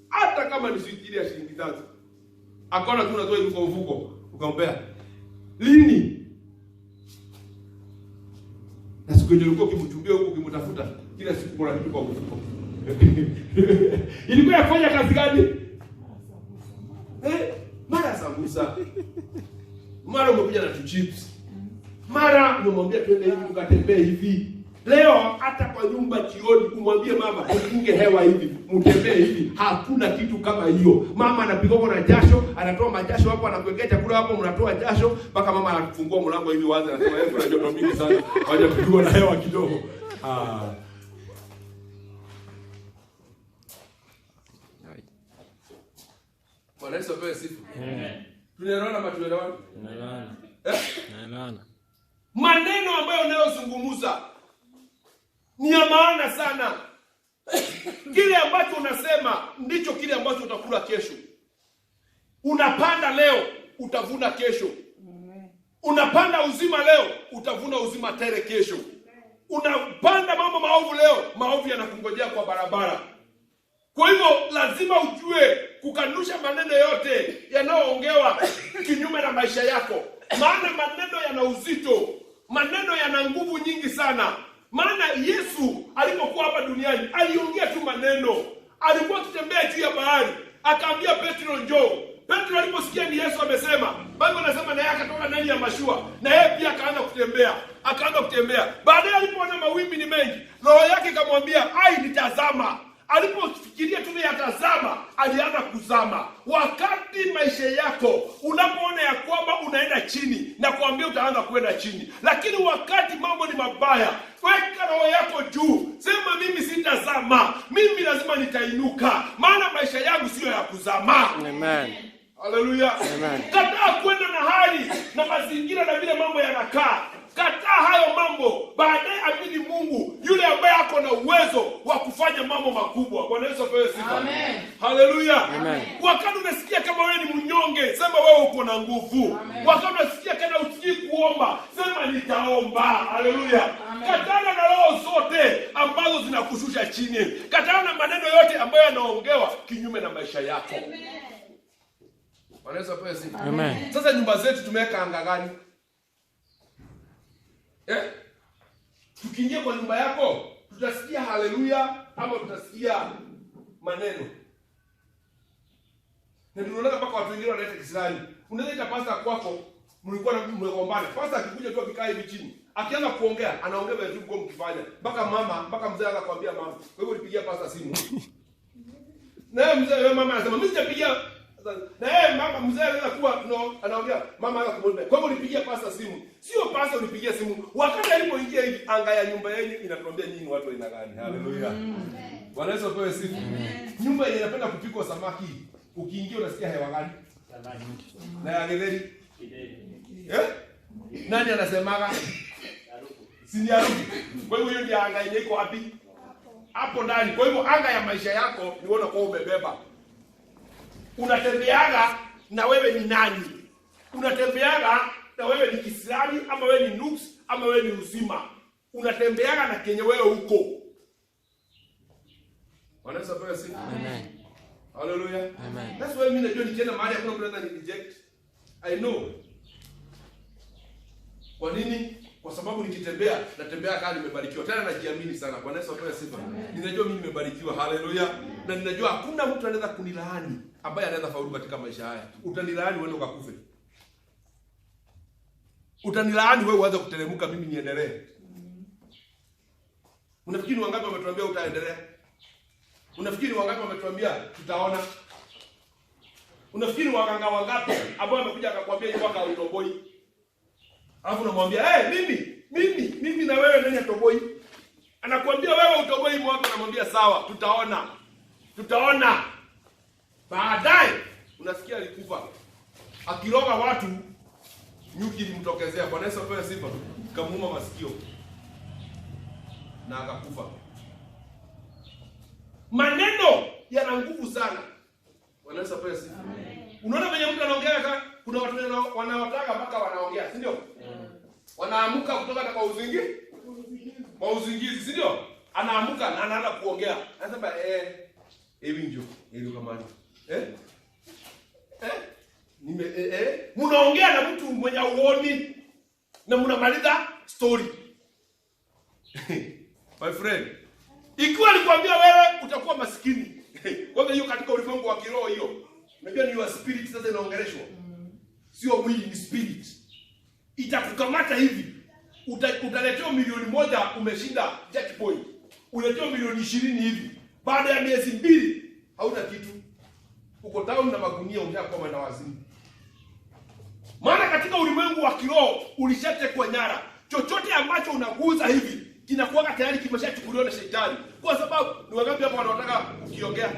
Hata kama ni sweet ile ya shilingi 3. Akaona tu unatoa hizo kwa mfuko, ukaombea. Lini? Na siku ile ulikuwa ukimchumbia huko ukimtafuta, kila siku bora kitu kwa mfuko. Ilikuwa yafanya kazi gani? Mara sambusa. Mara umekuja na chips. Mara umemwambia twende hivi tukatembee hivi. Leo hata kwa nyumba jioni kumwambie mama upunge hewa hivi, mtembee hivi. Hakuna kitu kama hiyo. Mama anapigwa na jasho, anatoa majasho hapo, anakuwekea chakula hapo, mnatoa jasho mpaka mama anafungua mlango hivi wazi, anasema yeye kuna joto mingi sana. Waje kupigwa na hewa kidogo. Bwana Yesu apewe sifa. Tunaelewana ama tunaelewana?
Tunaelewana.
Maneno ambayo unayozungumza ni ya maana sana. Kile ambacho unasema ndicho kile ambacho utakula kesho. Unapanda leo, utavuna kesho. Unapanda uzima leo, utavuna uzima tele kesho. Unapanda mambo maovu leo, maovu yanakungojea kwa barabara. Kwa hivyo lazima ujue kukanusha maneno yote yanayoongewa kinyume na maisha yako. Maana maneno yana uzito, maneno yana nguvu nyingi sana. Maana Yesu alipokuwa hapa duniani aliongea tu maneno. Alikuwa akitembea juu ya bahari, akaambia Petro njoo. Petro aliposikia ni Yesu amesema, Biblia inasema naye akatoka ndani ya mashua, na yeye pia akaanza kutembea. Baadaye alipoona mawimbi ni mengi, roho yake ikamwambia, "Ai, nitazama." Alipofikiria tu yatazama, alianza kuzama. Wakati maisha yako unapoona ya kwamba unaenda chini, na kuambia utaanza kwenda chini. Lakini wakati mambo ni mabaya, weka roho yako juu. Sema mimi sitazama, mimi lazima nitainuka. Maana maisha yangu sio ya kuzama.
Amen.
Haleluya.
Amen.
Kataa kwenda na hali na mazingira na vile mambo yanakaa. Kataa hayo mambo. Baadaye amini Mungu yule ambaye ako na uwezo wa kufanya mambo makubwa. Bwana Yesu apewe sifa.
Amen.
Haleluya.
Amen.
Wakati unasikia kama wewe ni mnyonge, sema wewe uko na nguvu. Wakati unasikia kama usikii kuomba, sema nitaomba. Haleluya. Katana na roho zote ambazo zinakushusha chini. Katana na maneno yote ambayo yanaongewa kinyume na maisha yako. Bwana Yesu apewe sifa.
Amen.
Sasa nyumba zetu tumeweka anga gani? Tukiingia kwa nyumba yako, tutasikia haleluya ama tutasikia maneno? Na tunaona mpaka watu wengine wanaleta kisirani. Unaweza ita pasta kwako, mlikuwa mmegombana. Pasta akikuja tu akikaa hivi chini, akianza kuongea, anaongea vile tu mko mkifanya. Mpaka mzee anakuambia mama, kwa hivyo nipigia pasta simu. Na mzee mama anasema mimi sijapigia. Na mama mzee anaweza kuwa anaongea, mama anaweza kumwambia, kwa hivyo nipigia pasta simu. Sio pasta unipigia simu. Wakati alipoingia hivi, anga ya nyumba yenu inatuambia nyinyi watu aina gani. Haleluya. Bwana Yesu apewe sifa. Nyumba yenye inapenda kupikwa samaki, ukiingia unasikia hewa gani? Na ya getheri. Nani anasemaga? Si ni harufu. Kwa hivyo hiyo ndio anga yenye iko wapi? Hapo ndani. Kwa hivyo anga ya maisha yako ni uone kwa umebeba. Unatembeaga na wewe ni nani? Unatembeaga na wewe ni Kiislamu ama wewe ni nuks ama wewe ni uzima? Unatembeaga na kenye wewe uko. Wanaweza pewa sifa.
Amen.
Hallelujah.
Amen.
That's why mimi najua nikienda mahali hakuna mtu anaweza ni reject. I know. Kwa nini? Kwa sababu nikitembea, natembea kama nimebarikiwa. Tena najiamini sana. Bwana Yesu apewe sifa. Ninajua mimi nimebarikiwa. Hallelujah. Na ninajua hakuna mtu anaweza kunilaani ambaye anaweza faulu katika maisha haya. Utanilaani wewe ukakufe. Utanilaani wewe uanze kuteremka, mimi niendelee. Unafikiri wangapi wametuambia utaendelea? Unafikiri wangapi wametuambia tutaona? Unafikiri waganga wangapi ambao wamekuja akakwambia hiyo waka utoboi? Alafu unamwambia, mimi na wewe nani atoboi? Anakuambia wewe utoboi mwaka, anamwambia sawa, tutaona. Tutaona. Baadaye unasikia alikufa. Akiroga watu nyuki ilimtokezea. Bwana Yesu apewe sifa. Kamuuma masikio. Na akakufa. Maneno yana nguvu sana. Bwana Yesu apewe sifa. Unaona venye mtu anaongea, kuna watu wanaotaka mpaka wanaongea, si ndio? Wanaamka kutoka kwa uzingizi. Kwa uzingizi, si ndio? Anaamka na anaanza kuongea. Anasema hivi ndio kama mnaongea na mtu mwenye uoni na mnamaliza story. My friend, ikiwa alikwambia wewe utakuwa maskini. Kwa hiyo katika ulimwengu wa kiroho hiyo, unajua ni your spirit sasa inaongeleshwa. Sio mwili, ni spirit. Itakukamata hivi. Utaletewa milioni 1 umeshinda jackpot. Uletewa milioni 20 hivi. Baada ya miezi 2 hauna kitu. Uko down na magunia, umeshakuwa na wazimu. Maana katika ulimwengu wa kiroho ulishatekwa nyara. Chochote ambacho unaguza hivi kinakuwa tayari kimeshachukuliwa na shetani. Kwa sababu ni wangapi hapa wanataka ukiongea?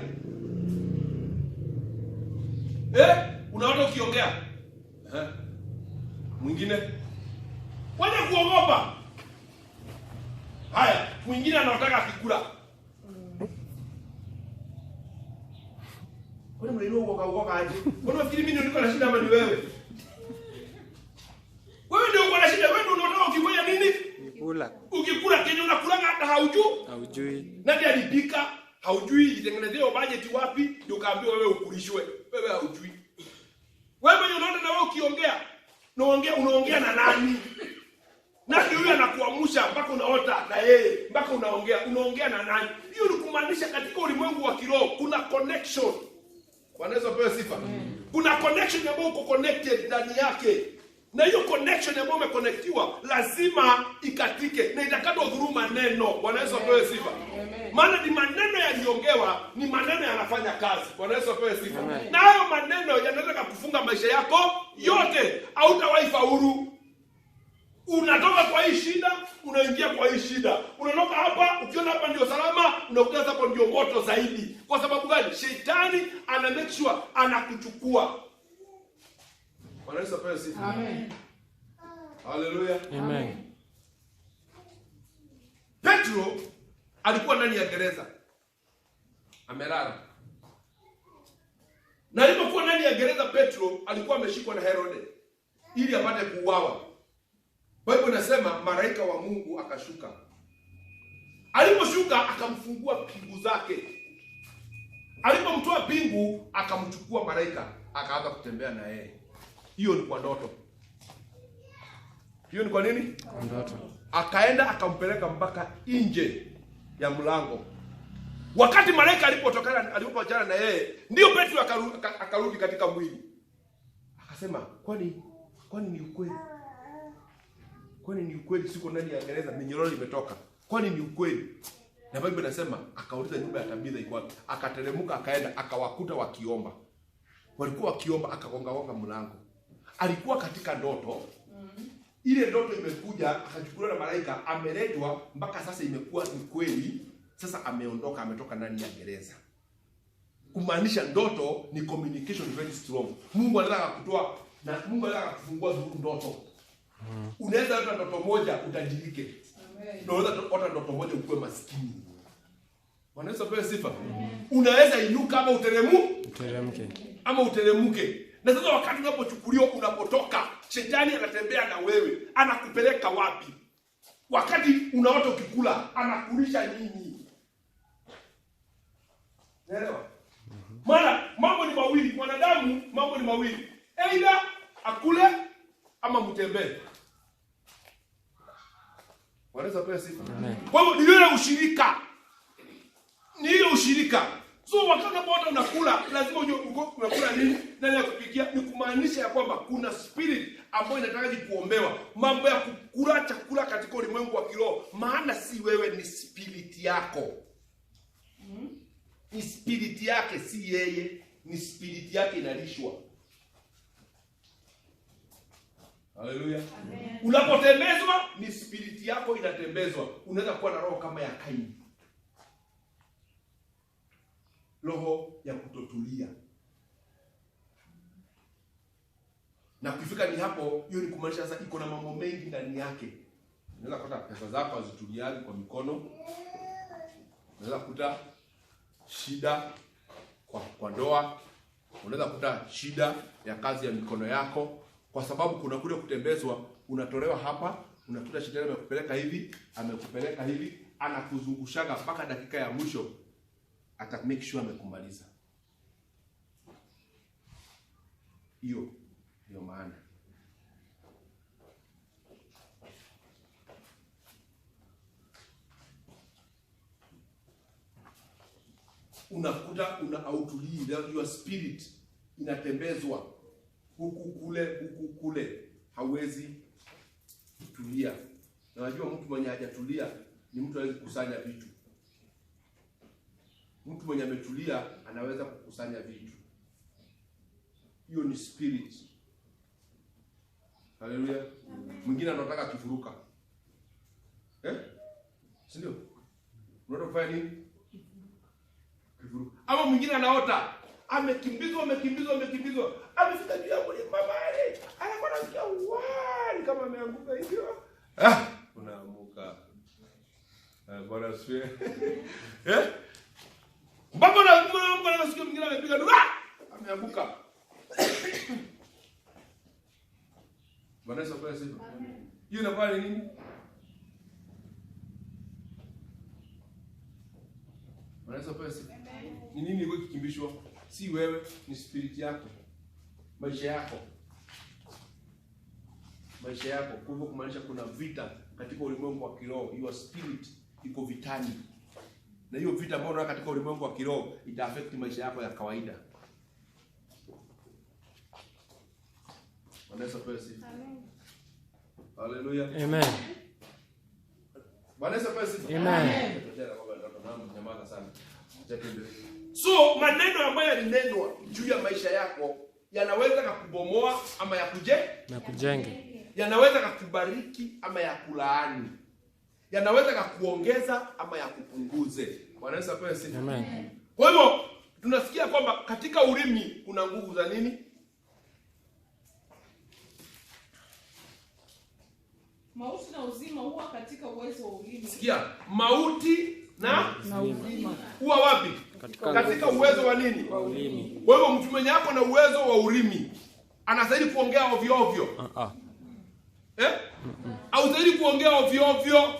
Unaona ukiongea? Mwingine waje kuogopa. Haya, mwingine anataka akikula. Kwa nini uoga aje? Mbona unafikiri mimi niko na shida ama ni wewe? Wewe ndio uko na shida, wewe ndio unataka ukifanya nini?
Kula.
Ukikula kenye unakula hata haujui. Nani alipika? Haujui itengenezeo budget wapi? Ndio kaambiwa wewe ukulishwe. Wewe haujui. Wewe mwenye unaona na wewe ukiongea, unaongea na nani? Nani yule anakuamsha mpaka unaota na yeye, mpaka unaongea na nani? Hiyo ni kumaanisha katika ulimwengu wa kiroho kuna connection. Bwana Yesu apewe sifa. Kuna connection ambayo uko connected ndani yake. Na hiyo connection ambayo umeconnectiwa lazima ikatike na itakatwa dhuru maneno. Bwana Yesu apewe sifa. Maana ni maneno yaliongewa, ni maneno yanafanya kazi. Bwana Yesu apewe sifa. Na hayo maneno yanaweza kukufunga maisha yako yote, hautawahi faulu. Unatoka kwa hii shida, unaingia kwa hii shida. Unatoka hapa, ukiona hapa ndio salama, unakuja hapo ndio moto zaidi. Kwa sababu gani? Shetani ana make sure anakuchukua. Bwana Yesu apewe sifa. Amen. Hallelujah.
Amen.
Petro alikuwa ndani ya gereza. Amelala. Na alipokuwa ndani ya gereza, Petro alikuwa ameshikwa na Herode ili apate kuuawa. Biblia inasema malaika wa Mungu akashuka. Aliposhuka akamfungua pingu zake. Alipomtoa pingu akamchukua malaika akaanza kutembea na yeye. Hiyo ni kwa ndoto. Hiyo ni kwa nini?
Ndoto.
Akaenda akampeleka mpaka nje ya mlango. Wakati malaika alipopatana na yeye, ndio Petro akarudi katika mwili. Akasema, kwani ni ukweli? Kwani ni ukweli siko ndani ya gereza, minyororo imetoka? Kwani ni ukweli? Na Biblia inasema akauliza nyumba ya Tabitha iko wapi? Akateremka akaenda akawakuta wakiomba. Walikuwa wakiomba, akagonga mlango. Alikuwa katika ndoto. Ile ndoto imekuja, akachukuliwa na malaika, ameletwa mpaka sasa imekuwa ni kweli. Sasa ameondoka, ametoka ndani ya gereza. Kumaanisha ndoto ni communication very strong. Mungu anataka kutoa na Mungu anataka kufungua ndoto. Unaweza hata ndoto moja utajirike. Amen. Unaweza hata ndoto moja ukuwe maskini. Wanaweza pewa sifa. Unaweza inuka ama uteremke. Ama uteremke. Na sasa wakati unapochukuliwa, unapotoka, shetani anatembea na wewe. Anakupeleka wapi? Wakati unaota ukikula, anakulisha nini? Unaelewa? Maana mambo ni mawili, mwanadamu mambo ni mawili. Aidha akule ama mtembee. Wanaweza pewa sifa. Kwa hivyo ni ile ushirika. Ni ile ushirika. So wakati unapoota unakula, lazima ujue unakula nini, nani akupikia. Ni kumaanisha ya kwamba kuna spirit ambayo inataka kuombewa. Mambo ya kukula chakula katika ulimwengu wa kiroho, maana si wewe, ni spirit yako. Ni spirit yake, si yeye. Ni spirit yake inalishwa. Haleluya. Unapotembezwa ni spirit yako inatembezwa. Unaweza kuwa na roho kama ya Kaini. Roho ya kutotulia. Na kufika ni hapo, hiyo ni kumaanisha sasa iko na mambo mengi ndani yake. Unaweza kuta pesa zako hazituliani kwa mikono. Unaweza kuta shida kwa ndoa. Unaweza kuta shida ya kazi ya mikono yako. Kwa sababu kuna kule kutembezwa, unatolewa hapa, unakuta shetani amekupeleka hivi, anakuzungushaga mpaka dakika ya mwisho, ata make sure amekumaliza. Hiyo ndio maana. Unakuta autulii, your spirit inatembezwa huku kule, hawezi kutulia. Na unajua mtu mwenye hajatulia ni mtu hawezi kukusanya vitu. Mtu mwenye ametulia anaweza kukusanya vitu. Hiyo ni spirit. Haleluya. Mwingine anataka kifuruka. Si ndio? Unataka kufanya nini? Kifuruka. Ama mwingine anaota amekimbizwa. Amefika juu ya mlima mahali. Anakuwa anasikia wani kama ameanguka hivyo. Unaamuka. Bwana asifiwe. Mbona unasikia mwingine amepiga dua? Ameanguka. Bwana asifiwe. Amen. Hiyo inakuwa ni nini? Bwana asifiwe. Ni nini iko kikimbishwa? Si wewe, ni spirit yako. Maisha yako. Kwa hivyo kumaanisha kuna vita katika ulimwengu wa kiroho. Your spirit iko vitani. Na hiyo vita ambayo unaona katika ulimwengu wa kiroho ita affect maisha yako ya kawaida. Bwana asifiwe. Amen. Haleluya. Amen. Bwana asifiwe. Amen. So maneno ambayo yalinenwa juu ya maisha yako yanaweza kukubomoa ama yakujenge. Yanaweza kukubariki ama yakulaani. Yanaweza kukuongeza ama yakupunguze. Bwana asifiwe. Amen. Kwa hivyo tunasikia kwamba katika ulimi kuna nguvu za nini?
Mauti na uzima huwa katika uwezo wa ulimi.
Sikia, mauti na uzima huwa wapi? Katika uwezo wa nini? Wa ulimi. Kwa hivyo mtu mwenye hapo na uwezo wa ulimi anastahili kuongea ovyo ovyo. Au zaidi kuongea ovyo ovyo.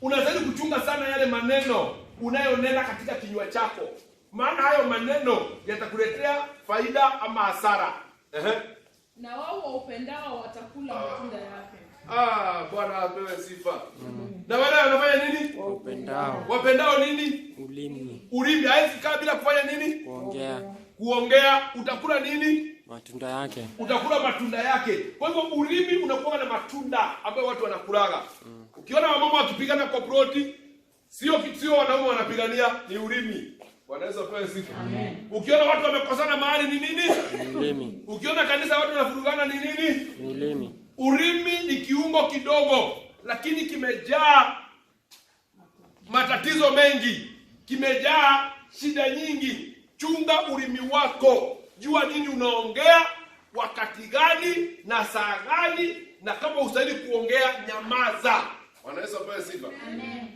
Unastahili kuchunga sana yale maneno unayonena katika kinywa chako. Maana hayo maneno yatakuletea faida ama hasara.
Na wao waupendao watakula matunda yake.
Bwana apewe sifa. Na wale wanafanya nini? Wapendao nini? Ulimi. Haizi kaa bila kufanya nini? Kuongea. Utakula nini?
Matunda yake.
Utakula matunda yake. Kwa hivyo ulimi unakuwa na matunda ambayo watu wanakulaga. Ukiona wamama wakipigana kwa proti, sio wanaume wanapigania, ni ulimi. Wanaweza kupewa sifa. Amen. Ukiona watu wamekosana mahali ni nini?
Ulimi.
Ukiona kanisa watu wanafurugana ni nini?
Ulimi.
Ulimi ni kiungo kidogo, lakini kimejaa matatizo mengi, kimejaa shida nyingi. Chunga ulimi wako. Jua nini unaongea, wakati gani na saa gani, na kama ustahili kuongea, nyamaza. Wanaweza kupewa sifa. Amen.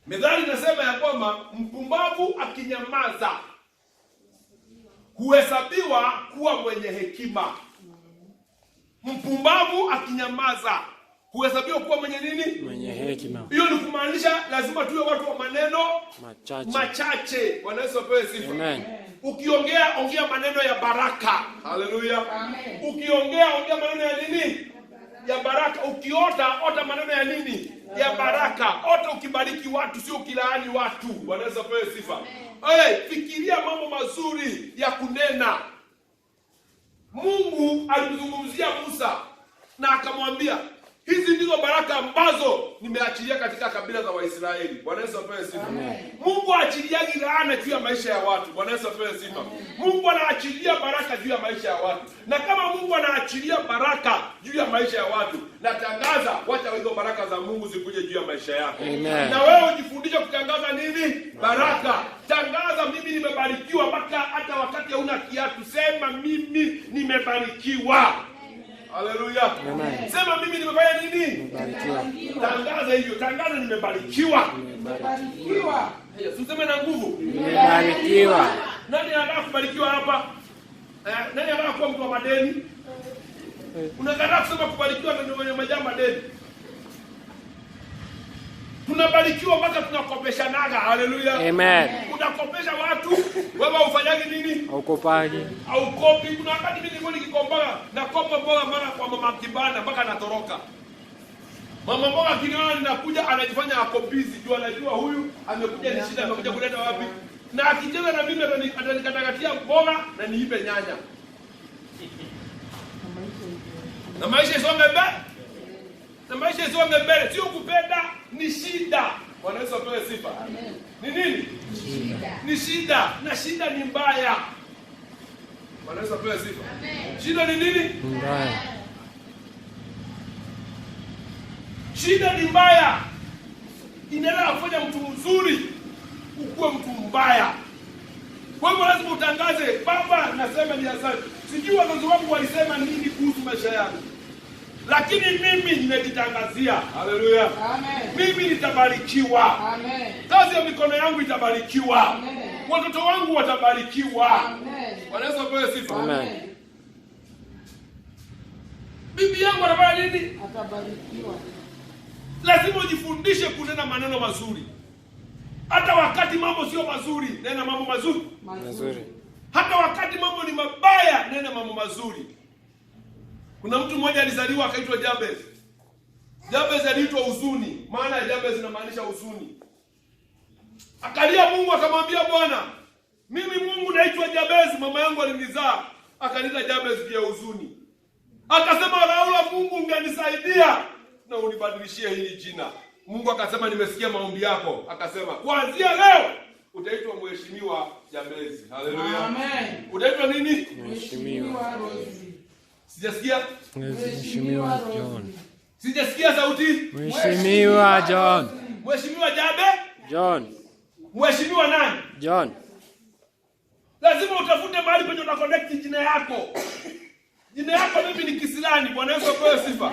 Methali inasema ya kwamba mpumbavu akinyamaza huhesabiwa kuwa mwenye hekima. Mpumbavu akinyamaza huhesabiwa kuwa mwenye nini?
Mwenye hekima.
Hiyo ni kumaanisha lazima tuwe watu wa maneno machache. Wanaweza kupewa sifa. Amen. Ukiongea, ongea maneno ya baraka. Haleluya. Amen. Ongea maneno ya nini? Ya baraka. Ukiota, ota maneno ya nini? Ya baraka. Ota ukibariki watu, sio ukilaani watu. Wanaweza kupewa sifa. Fikiria mambo mazuri ya kunena. Mungu alimzungumzia Musa na akamwambia, hizi ndizo baraka ambazo nimeachilia katika kabila za Waisraeli. Bwana Yesu apewe sifa. Mungu aachiliagi laana juu ya maisha ya watu. Bwana Yesu apewe sifa. Mungu anaachilia baraka juu ya maisha ya watu. Na kama Mungu anaachilia baraka juu ya maisha ya watu, natangaza wacha hizo baraka za Mungu zikuje juu ya maisha yako. Amen. Na wewe ujifundishe kutangaza nini? Baraka. Tangaza, mimi nimebarikiwa, mpaka hata wakati hauna kiatu sema mimi nimebarikiwa. Haleluya. Sema mimi nimefanya nini? Nimebarikiwa. Tangaza hivyo. Tangaza nimebarikiwa. Nimebarikiwa. Useme na nguvu.
Nimebarikiwa.
Nani anataka kubarikiwa hapa? Nani anataka kuwa mtu wa madeni? Unakataa kusema kubarikiwa ndio mwenye majaa madeni. Tunabarikiwa mpaka tunakopeshanaga. Haleluya.
Amen.
Unakopesha watu, wewe ufanyagi nini?
Haukopaji.
Haukopi. Kuna wakati mimi nilikuwa nikikomboa na kopa mboga mara kwa mama kibanda mpaka natoroka. Mama mboga kiniona ninakuja anajifanya ako busy, jua anajua huyu amekuja ni shida, amekuja kuleta wapi. Na akicheza na mimi atanikatakatia mboga na niipe nyanya. Na maisha isonge mbele. Na maisha isonge mbele, sio kupenda, ni shida. Bwana Yesu apewe sifa. Amen. Ni nini? Shida. Ni shida, na shida ni mbaya. Bwana Yesu apewe sifa. Amen. Shida ni nini?
Mbaya.
Shida ni mbaya. Inaweza kufanya mtu mzuri ukuwe mtu mbaya. Kwa hivyo lazima utangaze, Baba nasema ni asante. Sijui wazazi wangu walisema nini kuhusu maisha yangu, lakini mimi nimejitangazia. Haleluya. Amen. Mimi nitabarikiwa. Amen. Kazi ya mikono yangu itabarikiwa. Amen. Watoto wangu watabarikiwa. Amen. Bwana Yesu apewe sifa. Amen. Bibi yangu anafanya nini? Atabarikiwa. Lazima ujifundishe kunena maneno mazuri. Hata wakati mambo sio mazuri, nena mambo mazuri. Hata wakati mambo ni mabaya, nena mambo mazuri. Kuna mtu mmoja alizaliwa akaitwa Jabez. Jabez aliitwa huzuni, maana ya Jabez inamaanisha huzuni. Akalia Mungu akamwambia, Bwana, mimi Mungu naitwa Jabez, mama yangu alinizaa, akaniita Jabez pia huzuni. Akasema, Laula Mungu ungenisaidia na unibadilishie hili jina. Mungu akasema, nimesikia maombi yako. Akasema, kuanzia leo utaitwa Mheshimiwa Jabez. Haleluya. Amen. Utaitwa nini?
Mheshimiwa.
Sijasikia?
Mheshimiwa John.
Sijasikia sauti?
Mheshimiwa John.
Mheshimiwa
John.
Mheshimiwa nani?
John.
Lazima utafute mahali penye una connect jina yako. Jina yako mimi ni Kiislamu. Bwana Yesu apewe sifa.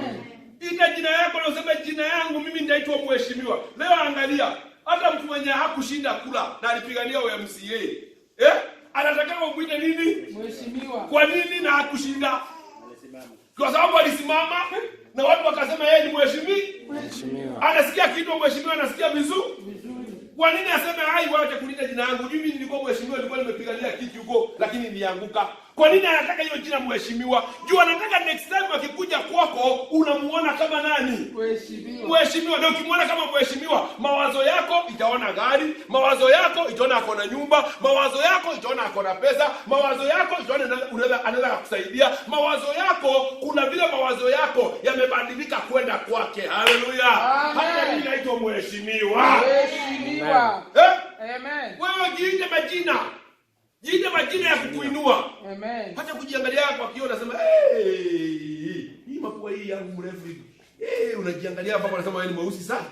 Ita jina yako na useme jina yangu mimi nitaitwa mheshimiwa. Leo angalia, hata mtu mwenye hakushinda kula na alipigania MCA. Anataka kumwita nini? Mheshimiwa. Kwa nini na hakushinda? Kwa sababu alisimama na watu wakasema yeye ni mheshimiwa. Anasikia kitu mheshimiwa, anasikia vizuri. Kwa nini aseme hai wacha kulinda jina yangu? Mimi nilikuwa mheshimiwa, nilikuwa nimepigania kiti huko lakini nilianguka. Kwa nini anataka hiyo jina mheshimiwa? Juu anataka next time akikuja kwako unamuona kama nani? Mheshimiwa. Ndio ukimwona kama mheshimiwa, mawazo yako itaona gari, mawazo yako itaona ako na nyumba, mawazo yako itaona ako na pesa, mawazo yako itaona anaweza kukusaidia, mawazo yako kuna vile mawazo yako yamebadilika kwenda kwake. Haleluya. Hata mimi naitwa mheshimiwa.
Mheshimiwa. Amen.
Wewe jiite majina. Jiite majina ya kukuinua.
Amen.
Hata kujiangalia kwa kioo unasema hii mapua hii yangu mrefu hivi. Unajiangalia hapa unasema wewe ni mweusi sana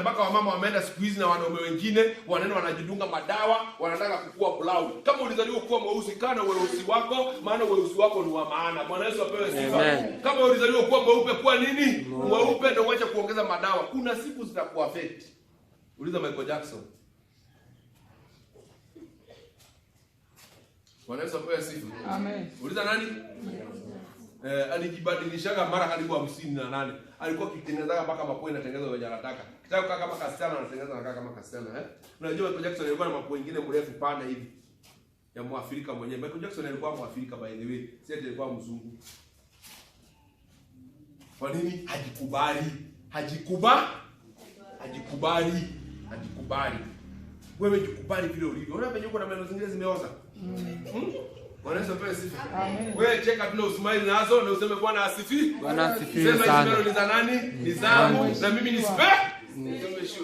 mpaka wamama wameenda siku hizi na wanaume wengine wanaenda wanajidunga madawa, wanataka kukua brown. Kama ulizaliwa kuwa mweusi, kana weusi wako, maana weusi wako ni wa maana. Bwana Yesu apewe sifa. Kama ulizaliwa kuwa mweupe, kuwa nini? Mweupe, ndio uache kuongeza madawa. Kuna siku zitakuaffect. Uliza Michael Jackson. Bwana Yesu apewe sifa.
Amen.
Uliza nani? Alijibadilishaga mara karibu 58. Alikuwa kitengeneza mpaka mapua inatengenezwa wenye anataka. Kitaka kukaa kama kasichana anatengeneza anakaa kama kasichana, Unajua Michael Jackson alikuwa na mapua mengine mrefu pana hivi. Ya Mwafrika mwenyewe. Michael Jackson alikuwa Mwafrika by the way. Si ati alikuwa mzungu. Kwa nini? Hajikubali. Wewe jikubali vile ulivyo. Unaona penye uko na meno zingine zimeoza. Bwana Yesu apewe sifa. Amen. Wewe cheka tu na usmile nazo na useme Bwana asifiwe.
Bwana asifiwe sana.
Sema hizo ni za nani? Ni zangu na mimi ni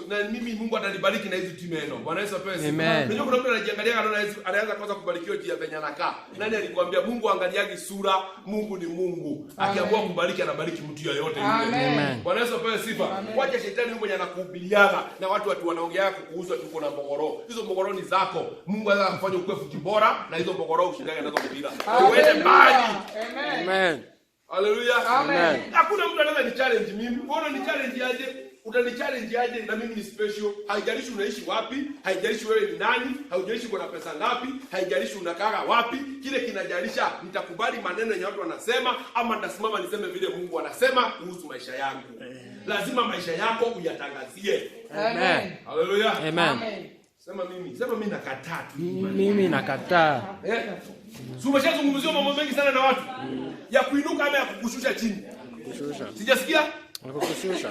na mimi Mungu atanibariki na hizo timeno. Bwana Yesu apewe sifa. Unajua kuna mtu anajiangalia anaanza kwanza kubarikiwa jia venye anakaa. Nani alikwambia Mungu angaliagi sura? Mungu ni Mungu. Akiamua kubariki anabariki mtu yoyote yule.
Amen.
Bwana Yesu apewe sifa. Wacha shetani mwenye anakuhubiriana na watu wanaongea kukuhusu tuko na mbogoro. Hizo mbogoro ni zako. Mungu anaweza kufanya ukue futi bora na hizo mbogoro ushindane nazo mpira. Uende mbali.
Amen.
Haleluya.
Amen.
Hakuna mtu anaweza ni challenge mimi. Mbona ni challenge aje? Utani challenge aje na mimi ni special? Haijalishi unaishi wapi, haijalishi wewe ni nani, haijalishi uko na pesa ngapi, haijalishi unakaa wapi, kile kinajalisha nitakubali maneno ya watu wanasema ama nitasimama niseme vile Mungu anasema kuhusu maisha yangu. Lazima maisha yako uyatangazie.
Amen.
Haleluya.
Amen.
Sema mimi nakataa tu.
Mimi nakataa.
Umeshazungumzia mambo mengi sana na watu. Ya kuinuka ama ya kukushusha chini.
Kushusha.
Sijasikia?
Kukushusha.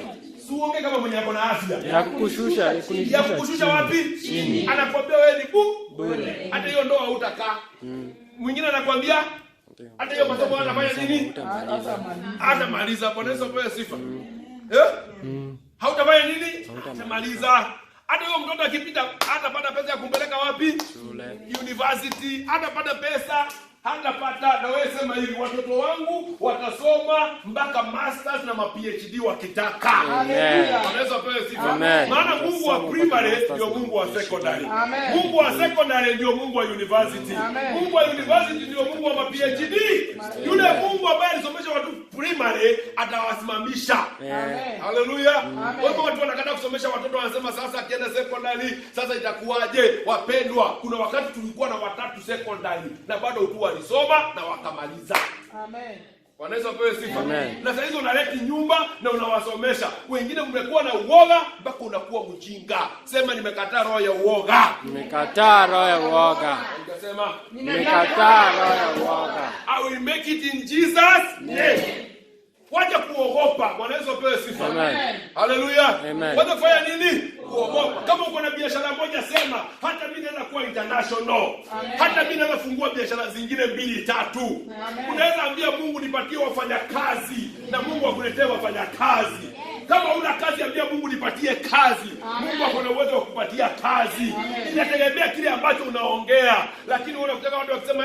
Suonge kama mwenye ako na afya.
Ya kukushusha,
ya kukushusha wapi? Chini. Anakuambia wewe ni bure. Hata hiyo ndoa hutakaa. Mwingine anakuambia hata hiyo masomo anafanya nini? Hata maliza. Bwana Yesu apewe sifa. Hautafanya nini? Hatamaliza. Hata huyo mtoto akipita hatapata pesa ya kumpeleka wapi? Shule. University. Hatapata pesa. Hatapata. Na wewe sema hivi, watoto wangu watasoma mpaka masters na ma-PhD wakitaka.
Haleluya.
Wanaweza pewe sifa. Maana Mungu wa primary ndio Mungu wa secondary. Mungu wa secondary ndio Mungu wa university. Mungu wa university ndio Mungu wa ma-PhD. Yule Mungu ambaye alisomesha watu primary atawasimamisha. Haleluya. Wao watu wanakataa kusomesha watoto, wanasema sasa akienda secondary sasa itakuwaje? Wapendwa, kuna wakati tulikuwa na watatu secondary na bado tu walisoma na wakamaliza. Amen. Wanaweza pewe sifa. Na sasa hizo unaleta nyumba na unawasomesha. Wengine mmekuwa na uoga mpaka unakuwa mjinga. Sema nimekataa roho ya uoga.
Nimekataa roho ya uoga.
Nikasema
nimekataa roho ya uoga.
I will make it in Jesus name. Wacha kuogopa. Bwana Yesu apewe sifa.
Amen.
Haleluya. Wacha kufanya nini? Kuogopa. Kama uko na biashara moja sema hata mimi naweza kuwa international. Hata mimi naweza fungua biashara zingine 2 3. Unaweza ambia Mungu nipatie wafanyakazi na Mungu akuletee wafanyakazi. Kama una kazi ambia Mungu nipatie kazi. Mungu ako na uwezo wa kupatia kazi. Inategemea kile ambacho unaongea. Lakini unakutaka watu wakisema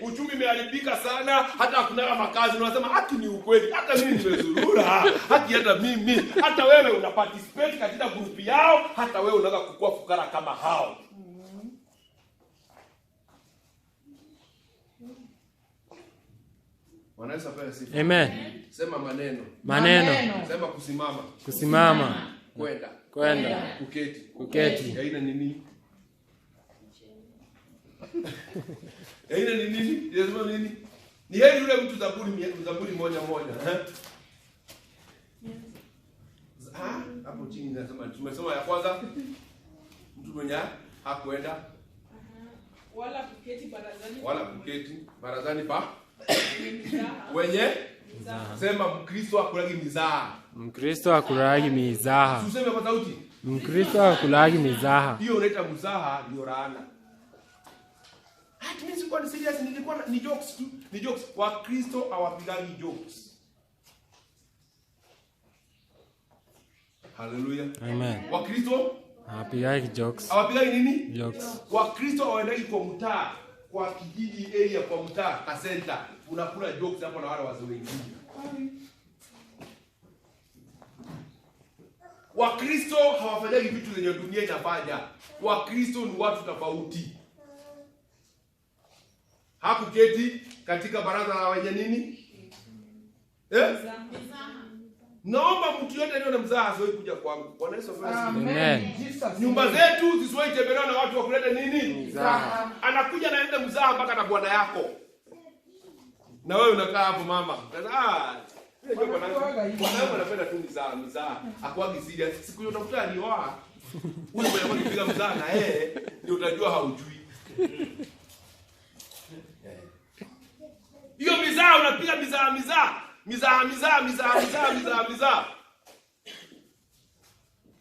uchumi umeharibika sana, hata hakuna makazi. Unasema haki ni ukweli. Hata mimi nimezurura. Haki hata mimi. Hata wewe una participate katika group yao, hata wewe unaweza kukua fukara kama hao. Wanaweza pewa sifa.
Amen.
Sema
Maneno.
Sema kusimama.
Kwenda. Kuketi.
Haina nini? Haina nini? Lazima nini? Ni heri yule mtu Zaburi moja. Hapo chini nasema tumesoma ya kwanza. Mtu mwenye hakwenda
wala kuketi barazani
pa
mizaha.
wenye
Mizaha.
sema Mkristo akulagi mizaha.
Mkristo akulagi mizaha.
Tuseme kwa sauti.
Mkristo akulagi mizaha.
Hiyo unaita mzaha, ndio laana. Mimi sikuwa ni serious, nilikuwa ni jokes tu. Ni jokes. Wakristo hawapigani jokes. Hallelujah.
Amen.
Wakristo
Hawapigagi jokes.
hawapigani nini?
Jokes.
Wakristo hawaendagi kwa mtaa, kwa kijiji area, kwa mtaa, ka center. Unakula jokes hapo na wale wazee wengine. Wakristo hawafanyagi vitu zenye dunia inafanya. Wakristo ni watu tofauti. Hakuketi katika baraza la wenye nini?
Mizaha.
Naomba mtu yote aliye na mzaha asiwahi kuja kwangu. Bwana Yesu asifiwe.
Amen.
Jesus.
Nyumba zetu zisiwahi tembelewa na watu wa kuleta nini?
Mizaha.
Anakuja naenda mzaha mpaka na bwana yako. Na wewe unakaa hapo mama. Bwana anapenda tu mzaha. Hakuagi serious. Siku hiyo utakuta alioa. Wewe unakuwa ukipiga mzaha na yeye ndio utajua haujui. Hiyo mizaha unapiga mizaha.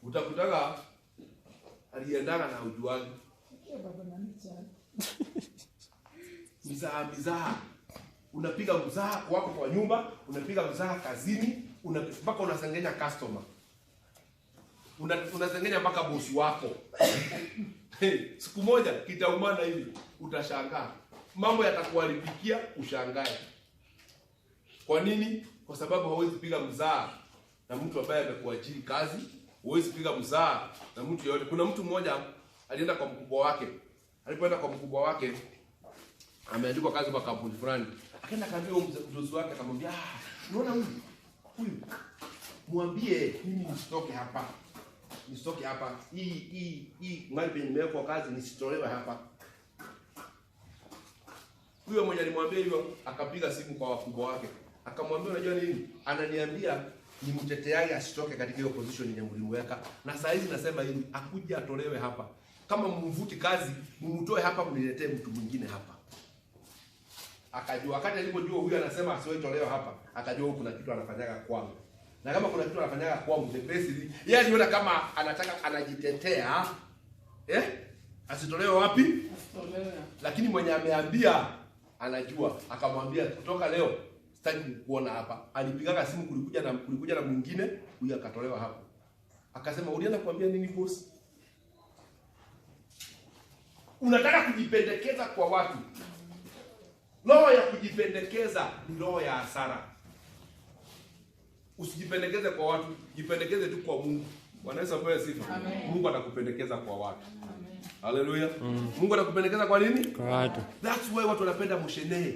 Utakutaka aliendana na ujuaji. Mizaha. Unapiga mzaha wako kwa nyumba, unapiga mzaha kazini, mpaka unasengenya customer. Unasengenya mpaka bosi wako. Siku moja kitaumana hivi, utashangaa. Mambo yatakuharibikia, ushangae. Kwa nini? Kwa sababu hauwezi piga mzaha na mtu ambaye amekuajiri kazi, huwezi piga mzaha na mtu yote. Kuna mtu mmoja alienda kwa mkubwa wake. Alipoenda kwa mkubwa wake, ameandikwa kazi kwa kampuni fulani. Akaenda kaambia mdozi wake, akamwambia, unaona huyu? Mwambie mimi nisitoke hapa. Hii mali penye nimewekwa kazi nisitolewe hapa. Huyo mmoja alimwambia hivyo, akapiga simu kwa wakubwa wake. Akamwambia, unajua nini? Ananiambia nimteteage asitoke katika hiyo position yenye mlimweka. Na saa hizi nasema hivi, akuja atolewe hapa. Kama mumvuti kazi, mumtoe hapa, mniletee mtu mwingine hapa. Akajua, wakati alipojua huyu anasema asiwahi tolewa hapa, akajua kuna kitu anafanyaga kwangu. Na kama kuna kitu anafanyaga kwangu, the best yeye aliona kama anataka anajitetea, asitolewe wapi?
Asitolewe.
Lakini mwenye ameambia anajua, akamwambia kutoka leo sitaki kuona hapa. Alipigaga simu, kulikuja na mwingine, huyu akatolewa hapo. Akasema, ulienda kuambia nini boss? Unataka kujipendekeza kwa watu. Roho ya kujipendekeza ni roho ya hasara. Usijipendekeze kwa watu, jipendekeze tu kwa Mungu. Bwana Yesu apewe sifa. Mungu atakupendekeza kwa watu. Amen. Haleluya. Mungu atakupendekeza kwa nini?
Kwa watu.
That's why watu wanapenda mshenee.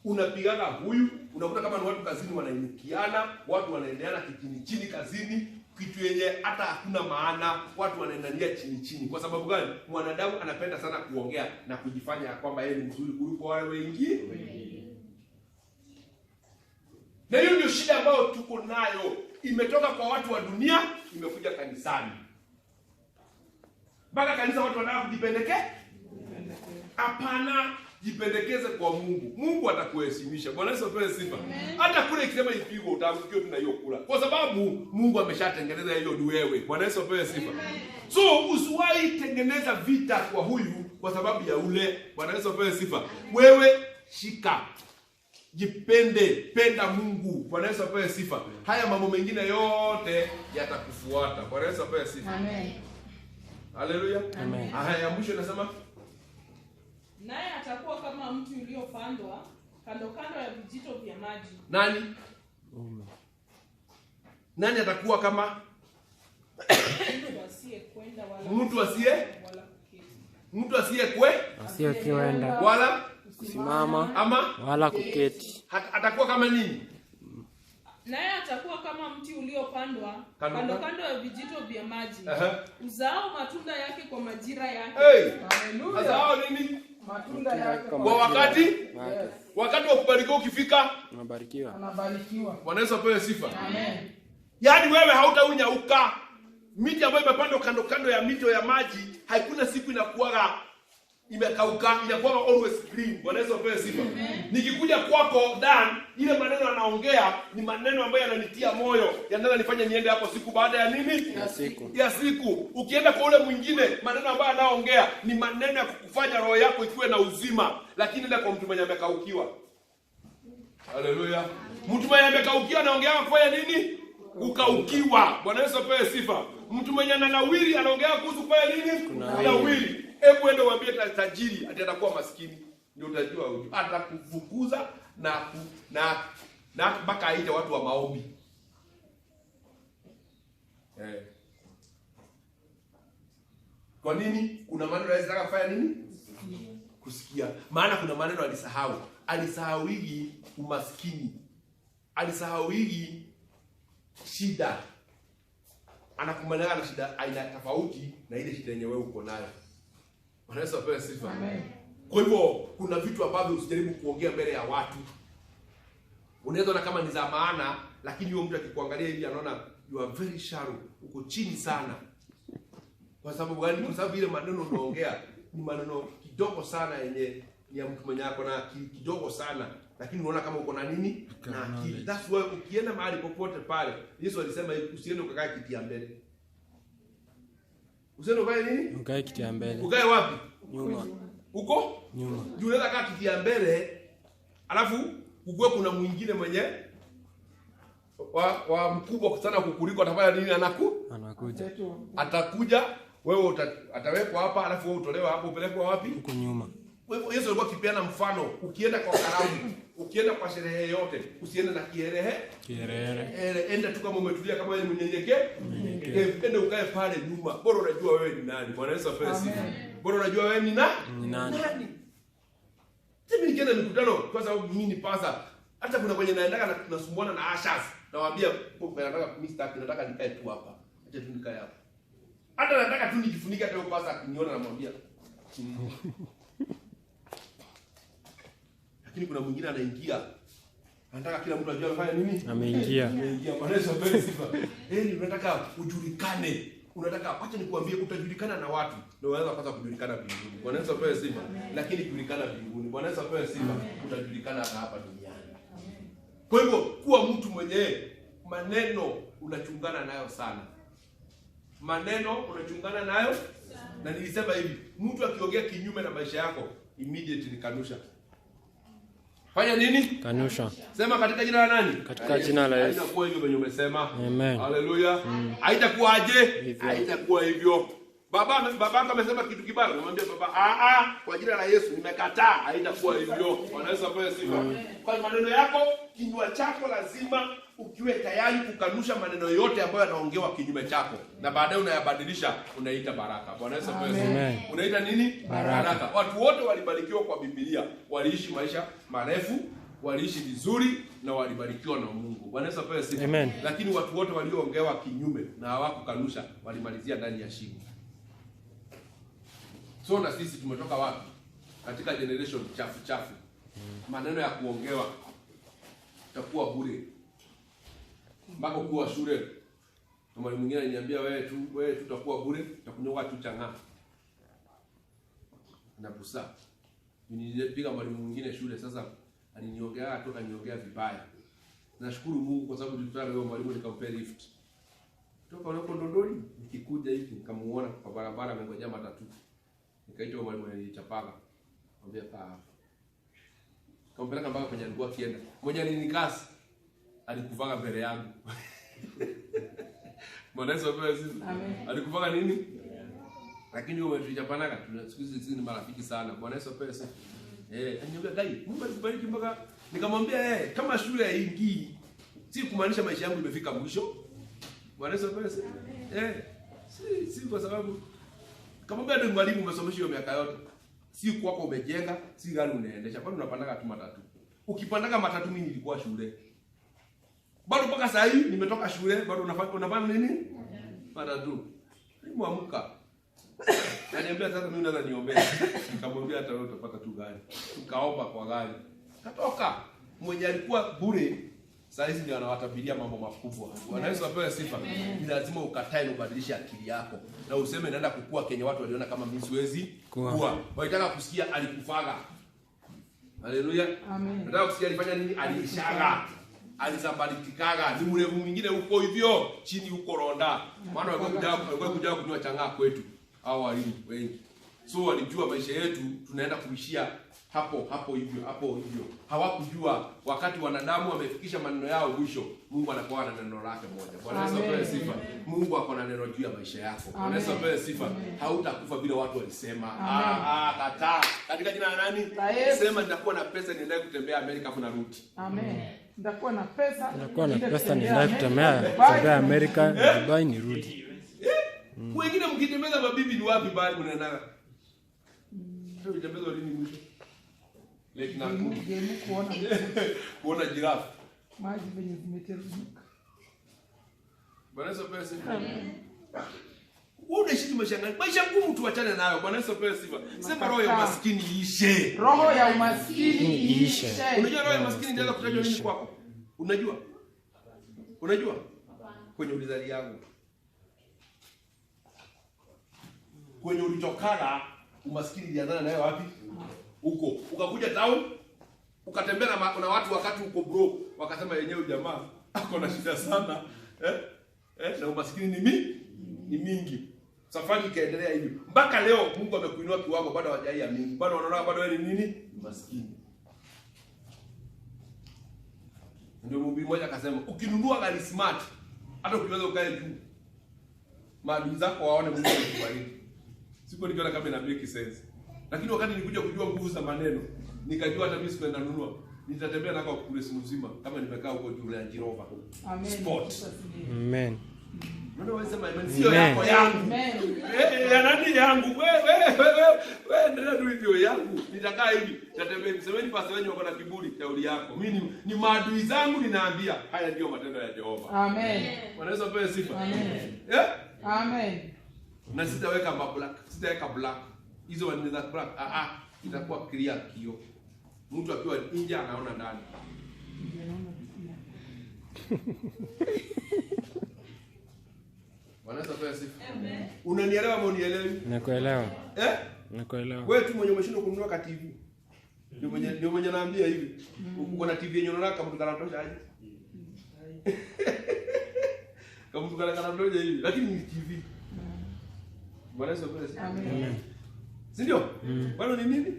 Unapigana huyu, unakuta kama ni watu kazini wanainukiana, watu wanaendeana chini kazini, kitu yenye hata hakuna maana, watu wanaendania chini. Kwa sababu gani? Mwanadamu anapenda sana kuongea na kujifanya kwamba yeye ni mzuri kuliko wale wengine. Na hiyo ndio shida ambayo tuko nayo. Imetoka kwa watu wa dunia, imekuja kanisani. Mpaka kanisa watu wanataka kujipendekeza? Hapana, jipendekeze kwa Mungu. Mungu atakuheshimisha. Bwana Yesu apewe sifa. Hata kule ikisema ipigwe utaamkiwa tu na hiyo kula. Kwa sababu Mungu ameshatengeneza hiyo ni wewe. Bwana Yesu apewe sifa. So usiwahi tengeneza vita kwa huyu kwa sababu ya ule. Bwana Yesu apewe sifa. Wewe shika. Jipende, penda Mungu. Bwana Yesu apewe sifa. Haya mambo mengine yote yatakufuata. Bwana Yesu apewe sifa.
Amen.
Haleluya.
Amen.
Haya mwisho nasema,
naye atakuwa kama mti uliopandwa kando ya vijito vya maji.
Nani? Nani atakuwa kama? Mtu
asiyekwenda
wala
kusimama
ama
wala kuketi.
Atakuwa kama nini?
Naye atakuwa kama mti uliopandwa kando ya vijito vya maji. Uzao matunda yake kwa majira yake.
Haleluya. Uzao nini?
Matunda yake
kwa wakati. Wakati wa kubarikiwa ukifika,
anabarikiwa.
Bwana Yesu apewe sifa.
Amen.
Yaani wewe hautaunyauka. Miti ambayo imepandwa kando ya mito ya maji, haikuna siku inakuwa imekauka, inakuwa always green. Bwana Yesu apewe sifa. Nikikuja kwako Dan, ile maneno anaongea ni maneno ambayo yananitia moyo, yanaweza nifanye niende hapo siku baada ya nini? Ya siku. Ukienda kwa ule mwingine, maneno ambayo anaongea ni maneno ya kukufanya roho yako ikiwe na uzima, lakini nenda kwa mtu mwenye amekaukiwa. Haleluya. Mtu mwenye amekaukiwa anaongea kufanya nini? Ukaukiwa. Bwana Yesu apewe sifa. Mtu mwenye ananawiri anaongea kuhusu kufanya nini? Kunawiri. Hebu ende uambie tajiri ati atakuwa maskini. Ndio utajua huyu. Atakufukuza na mpaka aite watu wa maombi. Kwa nini? Kuna maneno yanaweza kufanya nini? Kusikia. Maana kuna maneno alisahau. Alisahau hii umaskini. Alisahau hii shida. Anakumbana na shida aina tofauti na ile shida yenyewe uko nayo. Unaweza pewa sifa. Amen. Kwa hivyo kuna vitu ambavyo usijaribu kuongea mbele ya watu. Unaweza na kama ni za maana, lakini huyo mtu akikuangalia hivi anaona you are very shallow, uko chini sana. Kwa sababu gani? Kwa sababu ile maneno unaongea ni maneno kidogo sana yenye ni ya mtu mwenye ako na kidogo sana, lakini unaona kama uko na nini? Na akili. That's why ukienda mahali popote pale, Yesu alisema usiende ukakae kiti ya mbele. Usiende ukae nini?
Ukae kiti ya mbele.
Ukae wapi?
Nyuma.
Uko?
Nyuma.
Juu unaweza kaa kiti ya mbele, alafu ukue kuna mwingine mwenye wa mkubwa sana kukuliko atafanya nini?
Anakuja.
Atakuja, wewe atawekwa hapa, alafu wewe utolewa hapo upelekwa wapi?
Huko nyuma.
Kwa hivyo Yesu alikuwa akipeana mfano, ukienda kwa karamu, ukienda kwa sherehe yote, usiende na kiherehere. Enda tu kama umetulia kama wewe mnyenyekevu. Enda ukae pale nyuma. Bora unajua wewe ni nani. Bwana Yesu apewe sifa. Bora unajua wewe ni nani. Mimi nikienda mikutano kwa sababu mimi ni pasa. Hata kuna kwenye naendaka na tunasumbuana na ashas. Nawaambia nataka mistake, nataka nikae tu hapa. Acha tu nikae hapa. Hata nataka tu nijifunike hata pasa akiniona namwambia. Lakini kuna mwingine anaingia. Anataka kila mtu ajue anafanya nini?
Ameingia.
Bwana Yesu apewe sifa. Unataka ujulikane. Unataka acha nikuambie utajulikana na watu. Ndio unaweza kwanza kujulikana mbinguni. Bwana Yesu apewe sifa. Lakini kujulikana mbinguni. Bwana Yesu apewe sifa. Utajulikana hapa duniani. Kwa hivyo kuwa mtu mwenye maneno unachungana nayo sana. Maneno unachungana nayo na nilisema hivi, mtu akiongea kinyume na maisha yako, immediately kanusha. Fanya nini?
Kanusha.
Sema katika jina la nani?
Katika jina la Yesu.
Haitakuwa hivyo venye umesema.
Amen.
Haleluya. Haitakuwaje? Haitakuwa hivyo. Baba amesema kitu kibaya, namwambia baba, kwa jina la Yesu nimekataa, haitakuwa hivyo. Bwana Yesu apewe sifa. Kwa maneno yako, kinywa chako lazima ukiwe tayari kukanusha maneno yote ambayo yanaongewa kinyume chako, na baadaye unayabadilisha, unaita baraka. Bwana Yesu apewe sifa. Unaita nini? Baraka. Watu wote walibarikiwa kwa Biblia, waliishi maisha marefu, waliishi vizuri na walibarikiwa na Mungu. Bwana Yesu apewe sifa.
Amen.
Lakini watu wote walioongewa kinyume na hawakukanusha walimalizia ndani ya shimo. So na sisi tumetoka wapi? Katika generation chafu. Maneno ya kuongewa itakuwa bure. Mpaka kuwa shule. Na mwalimu mwingine aliniambia wewe tutakuwa bure, tutakunyoa tu chang'aa. Na busa. Nilipiga mwalimu mwingine shule sasa aliniongea tu akaniongea vibaya. Nashukuru Mungu kwa sababu tulipata leo mwalimu nikampea lift. Toka huko Ndondoni nikikuja hivi nikamuona kwa barabara amengoja matatu. Nikaita mwalimu alinichapaga. Mwambie kaa. Kampeleka mpaka kwenye alikuwa kienda. Mmoja alinikasi. Alikuvaga mbele yangu. Bwana Yesu apewe sifa. Amen. Alikuvaga nini? Lakini wewe tulichapanaga, siku hizi sisi ni marafiki sana. Bwana Yesu apewe sifa. Aniambia dai, Mungu alikubariki mpaka nikamwambia kama shule haingii, si kumaanisha maisha yangu imefika mwisho. Bwana Yesu apewe sifa. Si kwa sababu kama bado mwalimu umesomesha hiyo miaka yote, si kwako umejenga, si gari unaendesha, bado unapandaga tu matatu. Ukipandaga matatu mimi nilikuwa shule. Bado mpaka saa hii nimetoka shule, bado unafanya nini? Matatu. Nimeamka. Ananiambia sasa mimi naweza niombea. Nikamwambia hata wewe utapata tu gari. Tukaomba kwa gari. Katoka. Mwenye alikuwa bure Saa hizi ndio wanawatabiria mambo makubwa. Bwana Yesu apewe sifa. Ni lazima ukatae na ubadilishe akili yako. Na useme naenda kukua Kenya watu waliona kama mimi siwezi kuwa. Wanataka kusikia alikufaga. Haleluya.
Amen.
Nataka kusikia alifanya nini? Alishaga. Alisambalitikaga. Ni mrefu mwingine huko hivyo, chini huko ronda. Maana walikuwa kuja kunywa chang'aa kwetu. Hao walimu wengi. So walijua maisha yetu tunaenda kuishia hapo hivyo. Hawakujua wakati wanadamu wamefikisha maneno yao mwisho, Mungu anakuwa na neno lake moja. Bwana Yesu apewe sifa. Mungu ako na neno juu ya maisha yako. Bwana Yesu apewe sifa. Hautakufa bila watu walisema. Kataa. Katika jina la nani? Sema nitakuwa na pesa niendelee kutembea Amerika afu narudi.
Amen. Nitakuwa na pesa.
Niendelee kutembea Amerika, Dubai nirudi.
Wengine mkitembeza mabibi ni wapi bali mnaenda? Sio vitembeza lini mwisho? Lake Nakuru. Kuona giraffe.
Maji venye zimeteremka.
Bwana Yesu apewe sifa. Wewe unaishi maisha gani? Maisha ngumu tuachane nayo. Bwana Yesu apewe sifa. Sema roho ya umaskini iishe.
Roho ya umaskini iishe.
Unajua roho ya umaskini inaweza kutajwa nini kwako? Unajua? Kwenye ulizali yangu. Kwenye ulitokana umaskini ilianza nayo wapi? Huko. Ukakuja town, ukatembea na watu wakati uko bro, wakasema yenyewe jamaa ako na shida sana. Na umaskini ni mingi. Safari ikaendelea hivi. Mpaka leo Mungu amekuinua kiwango bado hawajaamini. Bado wanaona bado wewe ni nini? Maskini. Ndio mhubiri mmoja akasema, ukinunua gari smart, hata ukiweza ukae juu, maadui zako waone Mungu anakubariki. Siko nikiona kama ina make sense. Lakini wakati nilikuja kujua nguvu za maneno, nikajua hata mimi sikwenda nunua. Nitatembea nako kule mzima kama nimekaa huko juu ya Jirova.
Amen.
Sport. Amen.
Ndio wanasema amen. Sio yako yangu. Amen. Ya nani yangu? Wewe ndio tu hivyo yangu. Nitakaa hivi. Nitatembea. Semeni pasa wenyewe wako na kiburi shauri yako. Mimi ni maadui zangu ninaambia. Haya ndio matendo ya Jehova.
Amen.
Wanaweza pewe sifa.
Amen. Amen.
Na sitaweka black. Sitaweka black. Hizo wanne za black. Itakuwa clear kio. Mtu akiwa nje anaona ndani. Wanaweza pewa sifa. Amen. Unanielewa au unielewi?
Nakuelewa. Nakuelewa.
Wewe tu mwenye umeshindwa kununua ka TV. Ndio mwenye naambia hivi. Uko na TV yenye unaona kama mtu kanatosha aje. Kama mtu kanatosha hivi, lakini ni TV. Wanaweza pewa sifa.
Amen.
Si ndio? Bado ni nini?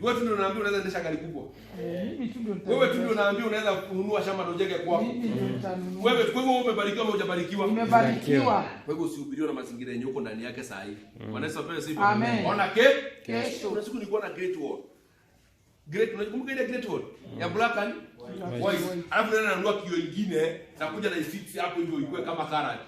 Wewe tu ndio unaambia unaweza endesha gari kubwa.
Mimi tu ndio
Wewe tu ndio unaambia unaweza kununua shamba na ujenge kwako.
Mimi ndio nitanunua.
Wewe kwa hivyo umebarikiwa au hujabarikiwa?
Nimebarikiwa.
Kwa hivyo usihubiriwe na mazingira yenye uko ndani yake saa hii. Wanaweza pewa sifa.
Amen.
Ona
Kesho.
Kuna siku nilikuwa na Great Wall. Unakumbuka ile Great Wall? Ya black and white. Alafu ndio nanunua kio ingine na kuja na ifix hapo hivyo ikuwe kama karate.